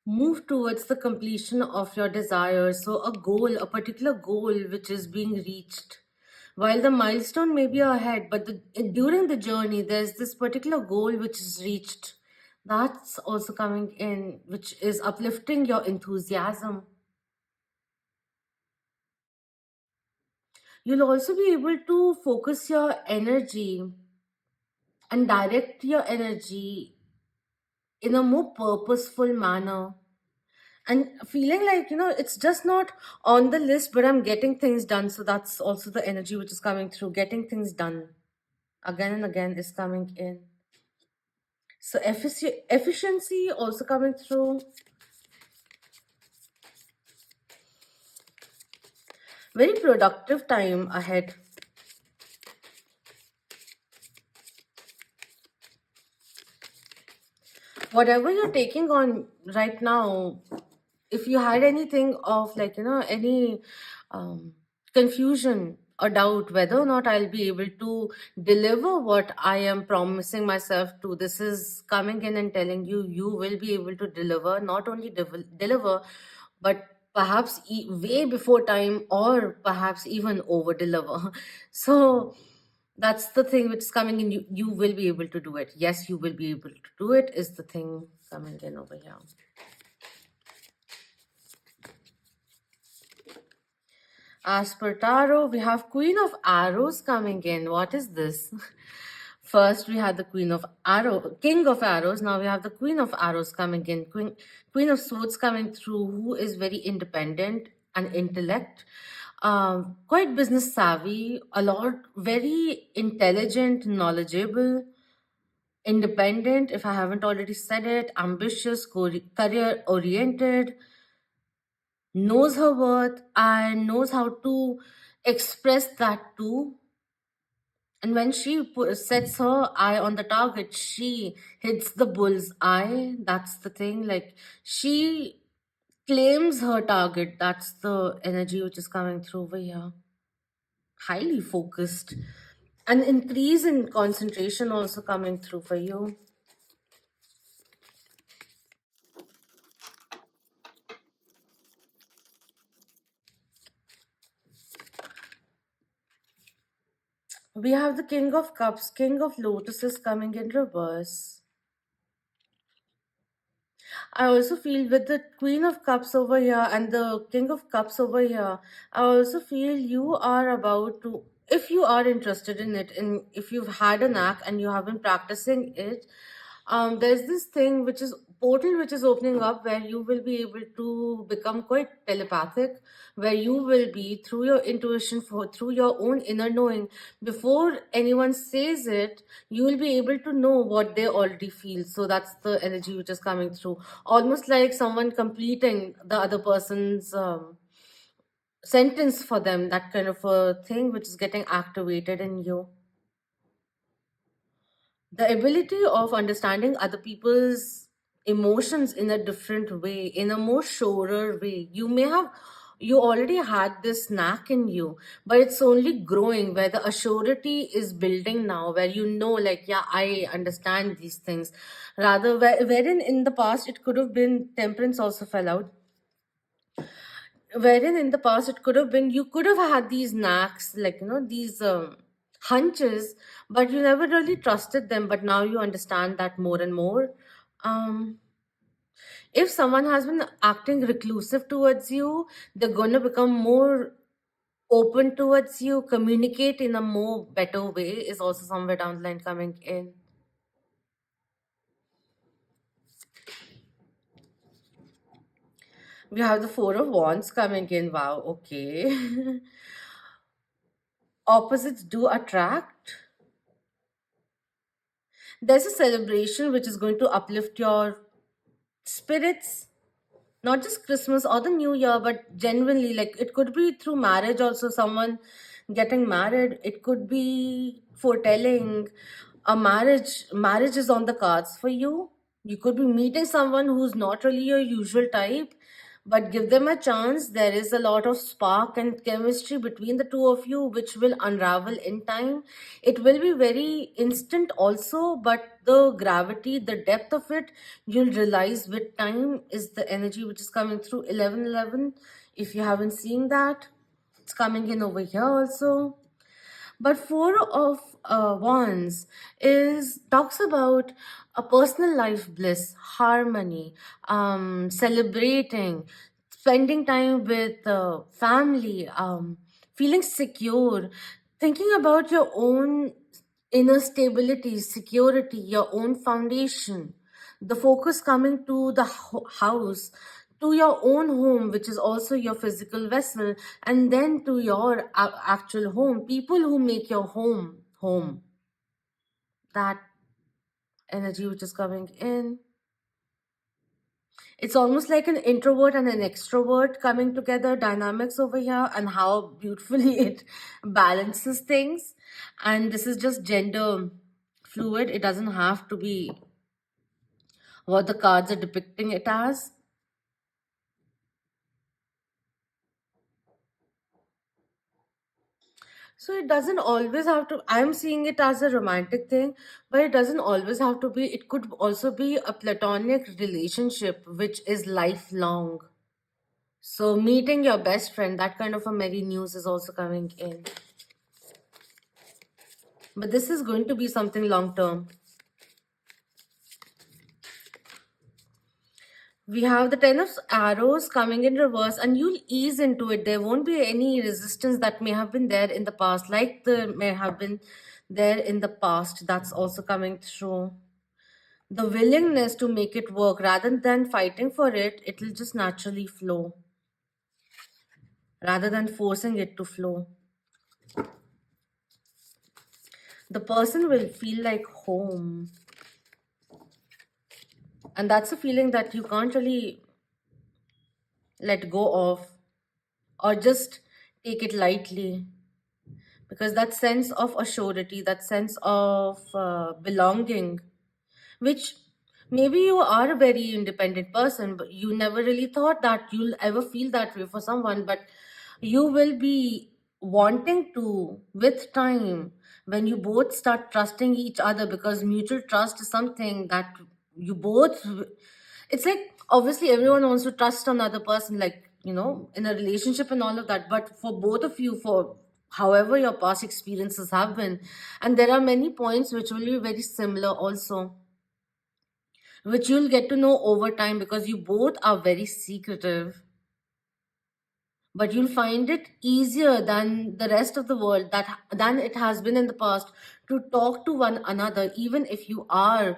[SPEAKER 1] move towards the completion of your desire. So, a goal, a particular goal which is being reached. While the milestone may be ahead, but during the journey, there's this particular goal which is reached. That's also coming in, which is uplifting your enthusiasm. You'll also be able to focus your energy and direct your energy in a more purposeful manner, and feeling like it's just not on the list but I'm getting things done. So that's also the energy which is coming through. Getting things done again and again is coming in. So efficiency also coming through. Very productive time ahead. Whatever you're taking on right now, if you had anything of like any um, confusion or doubt whether or not I'll be able to deliver what I am promising myself to, this is coming in and telling you you will be able to deliver. Not only deliver, but perhaps way before time, or perhaps even over deliver. So that's the thing which is coming in. You will be able to do it. Yes, you will be able to do it is the thing coming in over here. As per tarot, we have Queen of Arrows coming in. What is this? First, we had the King of Arrows. Now we have the Queen of Arrows coming in. Queen of Swords coming through, who is very independent and intellect, quite business savvy, a lot, very intelligent, knowledgeable, independent, if I haven't already said it, ambitious, career oriented, knows her worth and knows how to express that too. And when she sets her eye on the target, she hits the bull's eye. That's the thing. Like, she claims her target. That's the energy which is coming through over here. Highly focused. An increase in concentration also coming through for you. We have the King of Cups, King of Lotuses coming in reverse. I also feel with the Queen of Cups over here and the King of Cups over here, I also feel you are about to, if you are interested in it, and if you've had a knack and you have been practicing it, there's this thing which is portal which is opening up where you will be able to become quite telepathic, where you will be through your intuition, through your own inner knowing, before anyone says it, you will be able to know what they already feel. So that's the energy which is coming through, almost like someone completing the other person's sentence for them, that kind of a thing which is getting activated in you. The ability of understanding other people's emotions in a different way, in a more surer way. You already had this knack in you, but it's only growing, where the assurity is building now, where like, yeah, I understand these things. Rather, wherein in the past it could have been temperance also fell out, wherein in the past it could have been you could have had these knacks, like these hunches, but you never really trusted them, but now you understand that more and more. Um if someone has been acting reclusive towards you, they're going to become more open towards you, communicate in a more better way, is also somewhere down the line coming in. We have the Four of Wands coming in. Wow, okay. Opposites do attract. There's a celebration which is going to uplift your spirits, not just Christmas or the New Year, but genuinely, like it could be through marriage also, someone getting married. It could be foretelling a marriage. Marriage is on the cards for you. You could be meeting someone who's not really your usual type, but give them a chance. There is a lot of spark and chemistry between the two of you, which will unravel in time. It will be very instant also, but the gravity, the depth of it, you'll realize with time is the energy which is coming through 1111. If you haven't seen that, it's coming in over here also. But four of wands is talks about a personal life bliss, harmony, celebrating, spending time with family, feeling secure, thinking about your own inner stability, security, your own foundation. The focus coming to the house, to your own home, which is also your physical vessel, and then to your actual home. People who make your home home. That energy which is coming in. It's almost like an introvert and an extrovert coming together, dynamics over here, and how beautifully it balances things. And this is just gender fluid. It doesn't have to be what the cards are depicting it as. So it doesn't always have to, I'm seeing it as a romantic thing, but it doesn't always have to be. It could also be a platonic relationship, which is lifelong. So meeting your best friend, that kind of a merry news is also coming in. But this is going to be something long term. We have the Ten of Arrows coming in reverse, and you'll ease into it. There won't be any resistance that may have been there in the past, like the may have been there in the past. That's also coming through. The willingness to make it work rather than fighting for it, it'll just naturally flow rather than forcing it to flow. The person will feel like home, and that's a feeling that you can't really let go of or just take it lightly, because that sense of assurity, that sense of belonging, which maybe you are a very independent person, but you never really thought that you'll ever feel that way for someone, but you will be wanting to with time, when you both start trusting each other, because mutual trust is something that you both, it's like obviously everyone wants to trust another person, like in a relationship and all of that, but for both of you, for however your past experiences have been, and there are many points which will be very similar also, which you'll get to know over time, because you both are very secretive, but you'll find it easier than the rest of the world, that than it has been in the past, to talk to one another, even if you are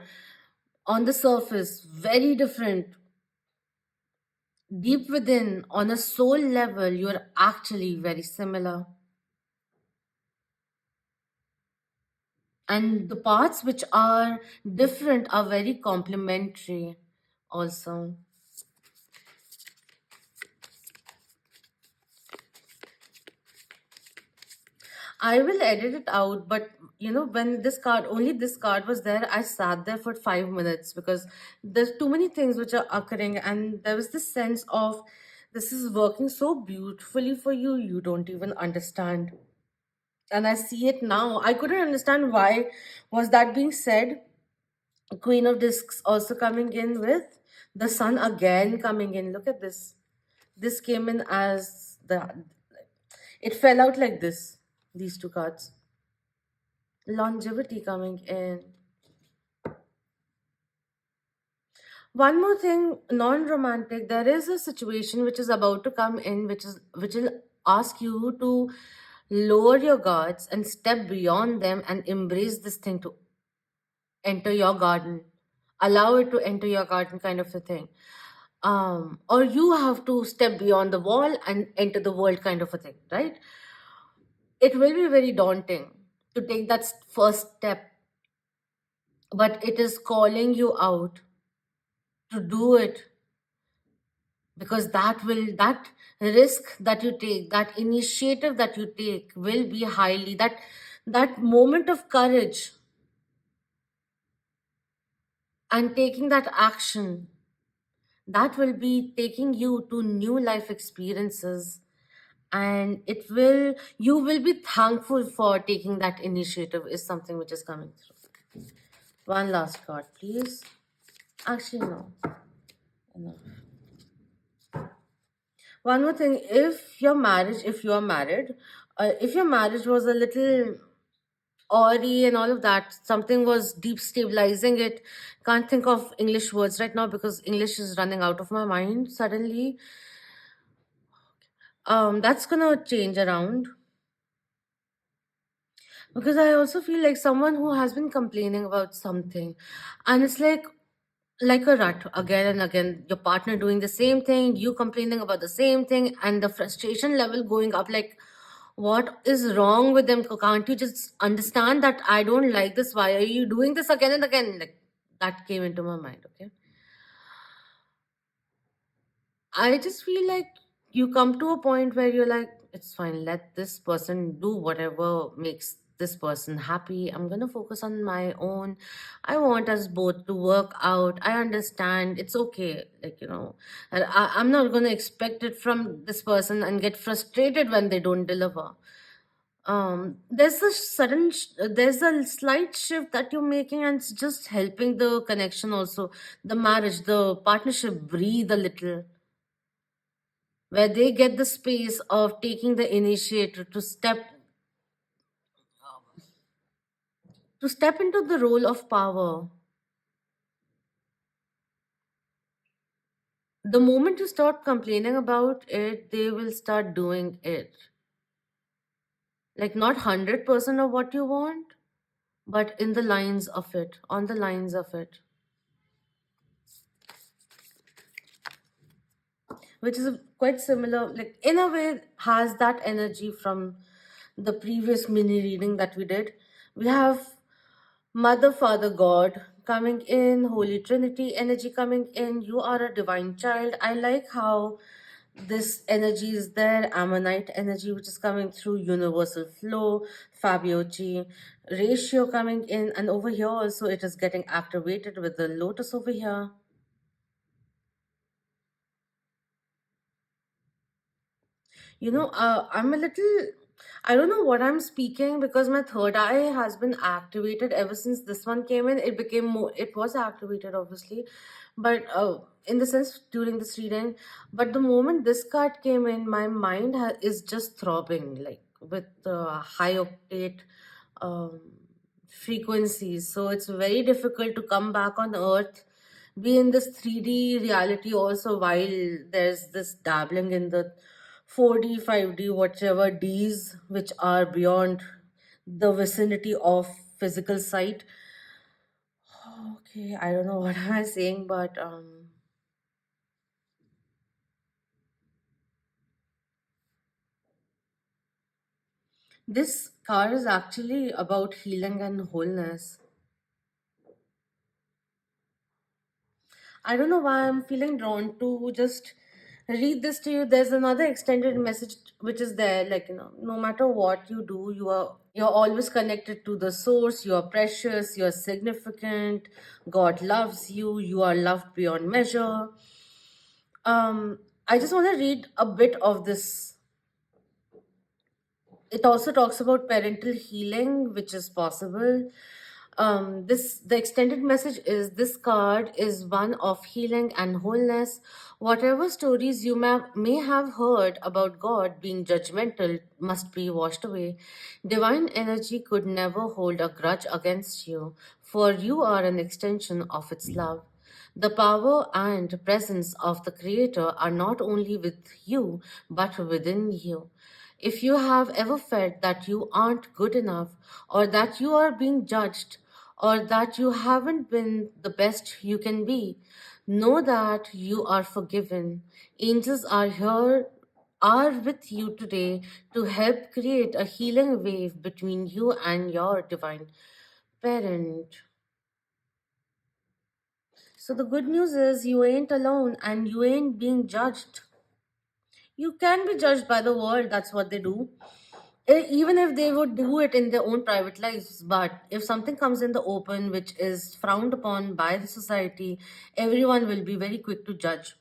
[SPEAKER 1] on the surface very different. Deep within, on a soul level, you're actually very similar, and the parts which are different are very complementary also. I will edit it out, but when only this card was there, I sat there for 5 minutes, because there's too many things which are occurring, and there was this sense of this is working so beautifully for you, you don't even understand. And I see it now. I couldn't understand why was that being said. Queen of Discs also coming in with the Sun again coming in. Look at this. This came in as it fell out like this. These two cards. Longevity coming in. One more thing, non-romantic. There is a situation which is about to come in, which will ask you to lower your guards and step beyond them and embrace this thing to enter your garden. Allow it to enter your garden, kind of a thing. Or you have to step beyond the wall and enter the world, kind of a thing, right? It will be very daunting to take that first step, but it is calling you out to do it, because that risk that you take, that initiative that you take will be highly, that moment of courage and taking that action, that will be taking you to new life experiences, and it will, you will be thankful for taking that initiative, is something which is coming through. One last card, please. Actually, no. No. One more thing, if you are married, if your marriage was a little awry and all of that, something was deep stabilizing it. Can't think of English words right now because English is running out of my mind suddenly. That's gonna change around, because I also feel like someone who has been complaining about something, and it's like a rut, again and again, your partner doing the same thing, you complaining about the same thing, and the frustration level going up. Like, what is wrong with them? Can't you just understand that I don't like this? Why are you doing this again and again? Like, that came into my mind. Okay, I just feel like you come to a point where you're like, it's fine, let this person do whatever makes this person happy. I'm gonna focus on my own. I want us both to work out. I understand, it's okay. Like, and I'm not gonna expect it from this person and get frustrated when they don't deliver. There's a slight shift that you're making, and it's just helping the connection also, the marriage, the partnership breathe a little, where they get the space of taking the initiative to step into the role of power. The moment you start complaining about it, they will start doing it. Like, not 100% of what you want, but in the lines of it, on the lines of it, which is quite similar, like, in a way, has that energy from the previous mini reading that we did. We have Mother, Father, God coming in, Holy Trinity energy coming in. You are a divine child. I like how this energy is there. Ammonite energy, which is coming through, universal flow, Fabiochi ratio coming in, and over here also it is getting activated with the lotus over here. I'm a little, I don't know what I'm speaking, because my third eye has been activated ever since this one came in. It became more, it was activated obviously, but in the sense during this reading. But the moment this card came in, my mind is just throbbing, like with high octane um, frequencies. So it's very difficult to come back on earth, be in this 3D reality also, while there's this dabbling in the 4D, 5D, whatever Ds which are beyond the vicinity of physical sight. Okay, I don't know what am I saying, but this card is actually about healing and wholeness. I don't know why I'm feeling drawn to just read this to you. There's another extended message which is there, like, no matter what you do, you're always connected to the source. You're precious, you're significant. God loves you, you are loved beyond measure. I just want to read a bit of this. It also talks about parental healing, which is possible. This the extended message is, this card is one of healing and wholeness. Whatever stories you may have heard about God being judgmental must be washed away. Divine energy could never hold a grudge against you, for you are an extension of its love. The power and presence of the Creator are not only with you, but within you. If you have ever felt that you aren't good enough, or that you are being judged, or that you haven't been the best you can be, know that you are forgiven. Angels are with you today to help create a healing wave between you and your divine parent. So the good news is you ain't alone and you ain't being judged. You can be judged by the world, that's what they do. Even if they would do it in their own private lives, but if something comes in the open which is frowned upon by the society, everyone will be very quick to judge,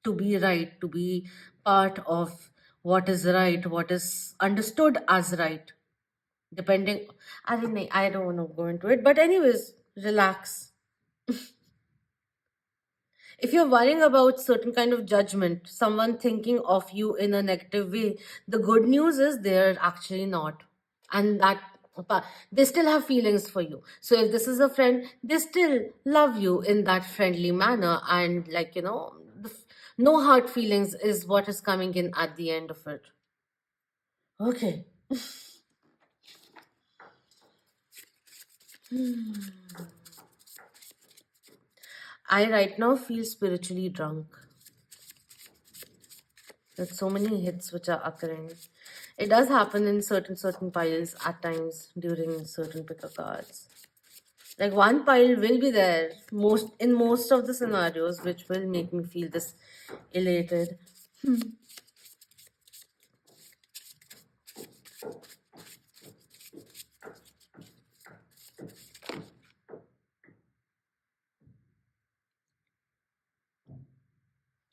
[SPEAKER 1] to be right, to be part of what is right, what is understood as right, depending. I don't want to go into it, but anyways, relax. If you're worrying about certain kind of judgment, someone thinking of you in a negative way, the good news is they're actually not. And that they still have feelings for you. So if this is a friend, they still love you in that friendly manner. And, like, no hard feelings is what is coming in at the end of it. Okay. I right now feel spiritually drunk. There's so many hits which are occurring. It does happen in certain piles at times during certain picker cards. Like one pile will be there most of the scenarios, which will make me feel this elated.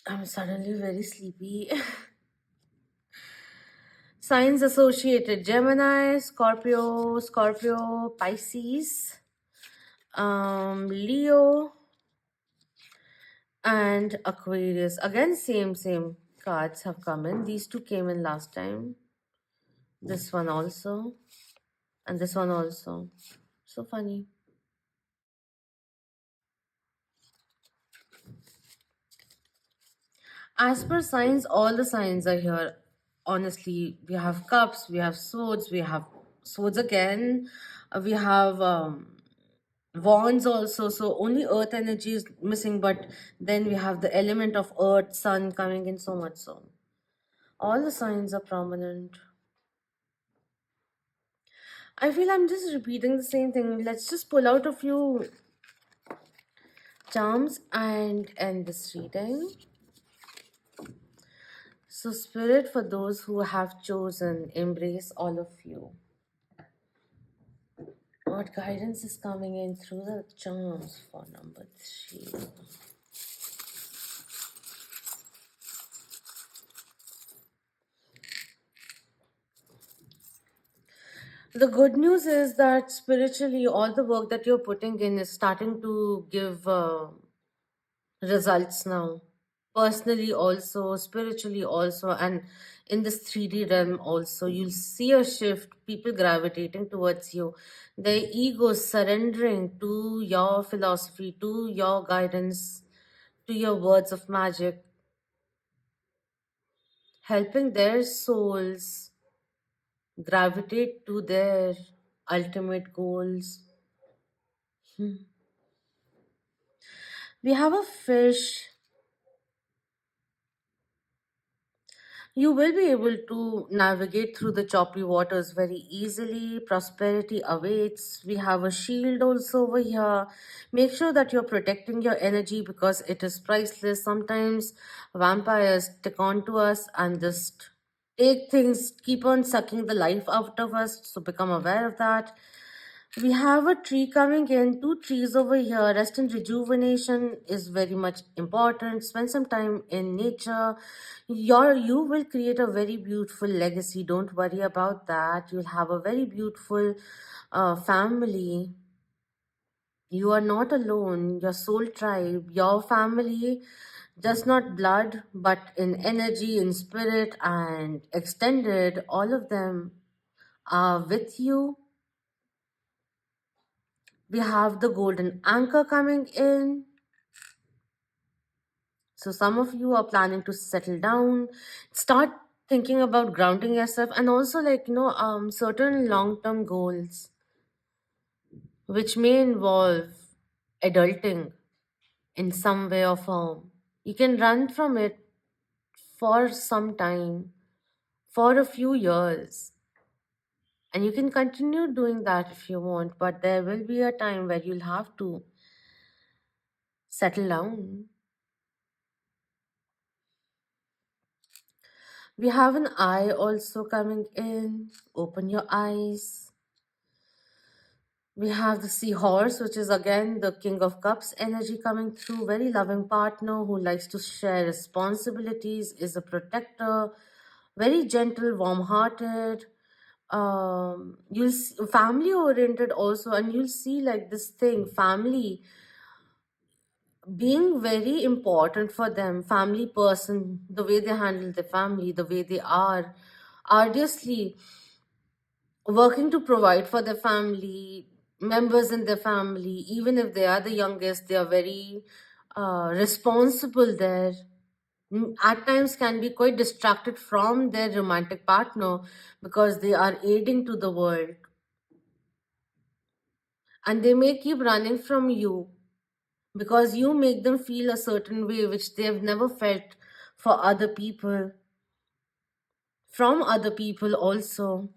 [SPEAKER 1] I'm suddenly very sleepy. Signs associated: Gemini, Scorpio, Pisces, Leo, and Aquarius. Again, same cards have come in. These two came in last time. This one also, and this one also. So funny. As per signs, all the signs are here. Honestly, we have cups, we have swords, we have swords again, we have wands also. So only earth energy is missing, but then we have the element of earth, sun coming in so much. So all the signs are prominent. I feel I'm just repeating the same thing. Let's just pull out a few charms and end this reading. So, Spirit, for those who have chosen, embrace all of you. What guidance is coming in through the charms for number 3? The good news is that spiritually, all the work that you're putting in is starting to give results now. Personally, also, spiritually, also, and in this 3D realm, also, you'll see a shift, people gravitating towards you, their egos surrendering to your philosophy, to your guidance, to your words of magic, helping their souls gravitate to their ultimate goals. We have a fish. You will be able to navigate through the choppy waters very easily. Prosperity awaits. We have a shield also over here. Make sure that you're protecting your energy because it is priceless. Sometimes vampires stick on to us and just take things, keep on sucking the life out of us. So become aware of that. We have a tree coming in, two trees over here. Rest and rejuvenation is very much important. Spend some time in nature. You will create a very beautiful legacy. Don't worry about that. You'll have a very beautiful family. You are not alone. Your soul tribe, your family, just not blood, but in energy, in spirit, and extended. All of them are with you. We have the golden anchor coming in. So some of you are planning to settle down, start thinking about grounding yourself, and also, like, certain long-term goals, which may involve adulting in some way or form. You can run from it for some time, for a few years, and you can continue doing that if you want, but there will be a time where you'll have to Settle down. We have an eye also coming in. Open your eyes. We have the seahorse, which is again the King of Cups energy coming through. Very loving partner who likes to share responsibilities, is a protector, very gentle, warm hearted. Family oriented also, and you'll see like this thing, family being very important for them, family person, the way they handle their family, the way they are arduously working to provide for their family, members in their family, even if they are the youngest, they are very responsible there. At times can be quite distracted from their romantic partner because they are aiding to the world, and they may keep running from you because you make them feel a certain way which they have never felt for other people, from other people also.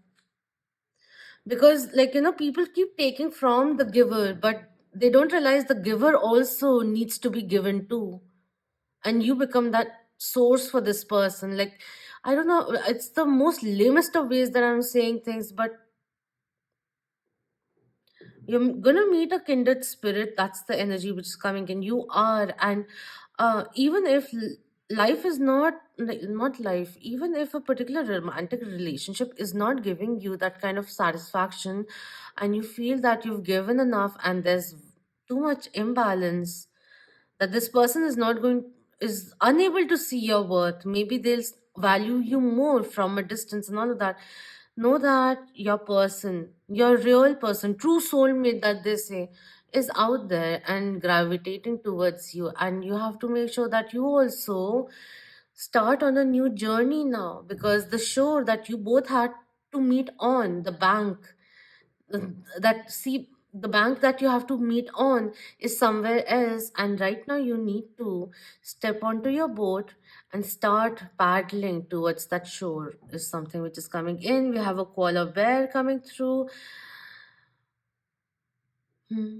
[SPEAKER 1] Because, like, people keep taking from the giver, but they don't realize the giver also needs to be given too. And you become that source for this person. Like, I don't know, it's the most lamest of ways that I'm saying things, but you're gonna meet a kindred spirit. That's the energy which is coming in. You are, and even if life is not life, even if a particular romantic relationship is not giving you that kind of satisfaction, and you feel that you've given enough, and there's too much imbalance, that this person is unable to see your worth, maybe they'll value you more from a distance and all of that. Know that your person, your real person, true soulmate that they say, is out there and gravitating towards you, and you have to make sure that you also start on a new journey now, because the shore that you both had to meet on the bank, that see the bank that you have to meet on is somewhere else, and right now you need to step onto your boat and start paddling towards that shore, is something which is coming in. We have a koala bear coming through. Hmm.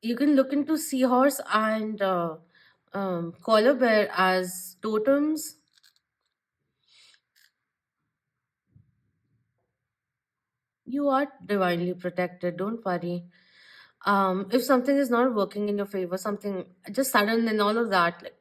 [SPEAKER 1] You can look into seahorse and koala bear as totems. You are divinely protected, don't worry. If something is not working in your favor, something just sudden and all of that, like,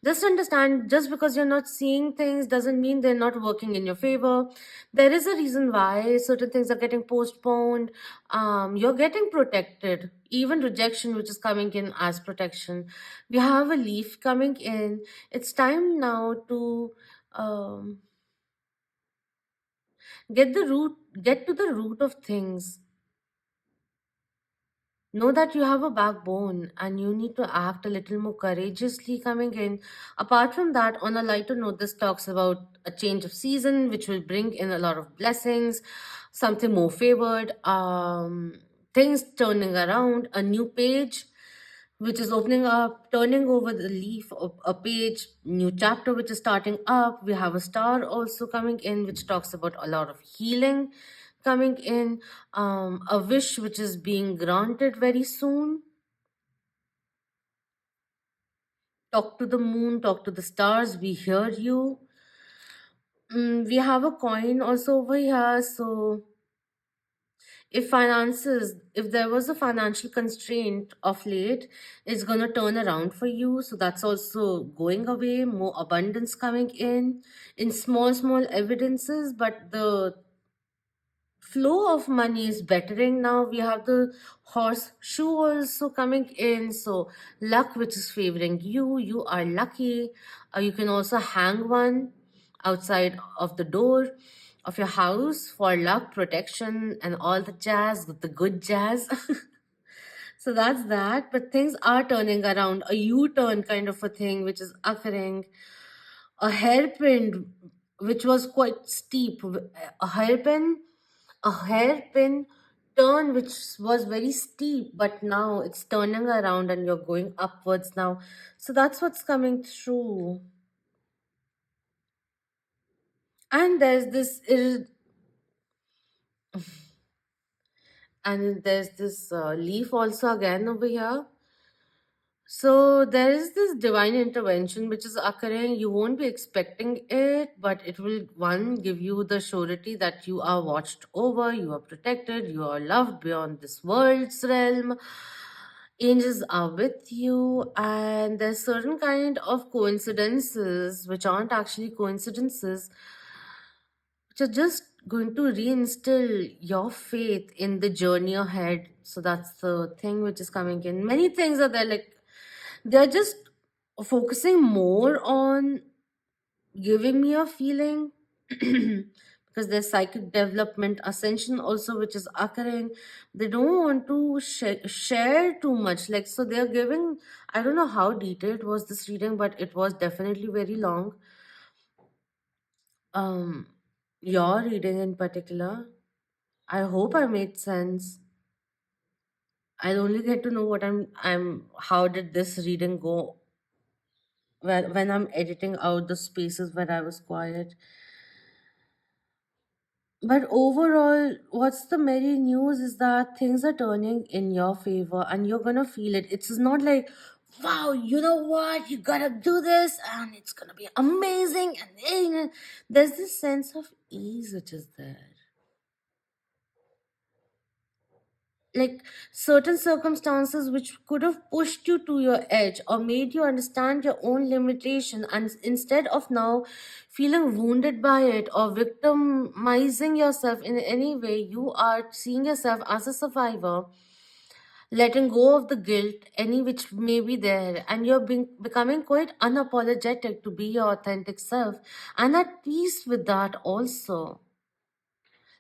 [SPEAKER 1] just understand, just because you're not seeing things doesn't mean they're not working in your favor. There is a reason why certain things are getting postponed. You're getting protected, even rejection which is coming in as protection. We have a leaf coming in. It's time now to um, get to the root of things. Know that you have a backbone and you need to act a little more courageously coming in. Apart from that, on a lighter note, this talks about a change of season, which will bring in a lot of blessings, something more favored, things turning around, a new page which is opening up, turning over the leaf of a page, new chapter which is starting up. We have a star also coming in, which talks about a lot of healing coming in, a wish which is being granted very soon. Talk to the moon, talk to the stars, we hear you. We have a coin also over here, so if there was a financial constraint of late, it's going to turn around for you, so that's also going away, more abundance coming in small evidences, but the flow of money is bettering now. We have the horseshoe also coming in, so luck which is favoring you, you are lucky. You can also hang one outside of the door of your house for luck, protection, and all the jazz, the good jazz. So that's that, but things are turning around, a u-turn kind of a thing which is occurring, a hairpin which was quite steep, a hairpin turn which was very steep, but now it's turning around and you're going upwards now. So that's what's coming through. And there's this And there's this leaf also again over here. So there is this divine intervention which is occurring. You won't be expecting it, but it will one give you the surety that you are watched over, you are protected, you are loved beyond this world's realm. Angels are with you, and there's certain kind of coincidences which aren't actually coincidences, which are just going to reinstill your faith in the journey ahead. So that's the thing which is coming in. Many things are there, like they're just focusing more on giving me a feeling because there's psychic development ascension also which is occurring. They don't want to share too much, like, so they're giving, I don't know how detailed was this reading, but it was definitely very long. um your reading in particular, I hope I made sense. I'll only get to know what I'm how did this reading go when I'm editing out the spaces where I was quiet. But overall, what's the merry news is that things are turning in your favor and you're gonna feel it. It's not like, wow, you know what, you gotta do this and it's gonna be amazing. And there's this sense of ease which is there. Like certain circumstances which could have pushed you to your edge or made you understand your own limitation, and instead of now feeling wounded by it or victimizing yourself in any way, you are seeing yourself as a survivor, letting go of the guilt any which may be there, and you're becoming quite unapologetic to be your authentic self and at peace with that also.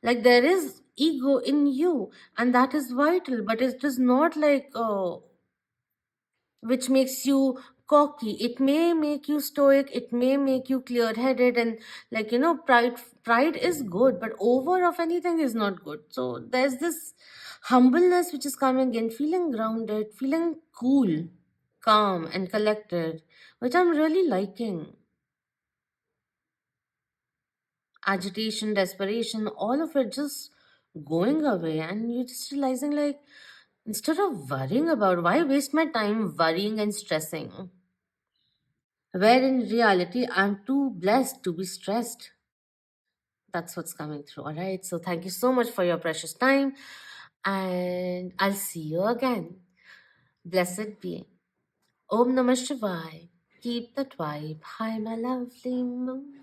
[SPEAKER 1] Like there is ego in you, and that is vital, but it is not like which makes you cocky. It may make you stoic, it may make you clear headed, and like, pride is good, but over of anything is not good. So there's this humbleness which is coming in, feeling grounded, feeling cool, calm, and collected, which I'm really liking. Agitation, desperation, all of it just going away, and you're just realizing, like, instead of worrying about why waste my time worrying and stressing, where in reality I'm too blessed to be stressed. That's what's coming through. All right. So thank you so much for your precious time, and I'll see you again. Blessed be. Om Namah Shivaya. Keep that vibe. Hi, my lovely moon.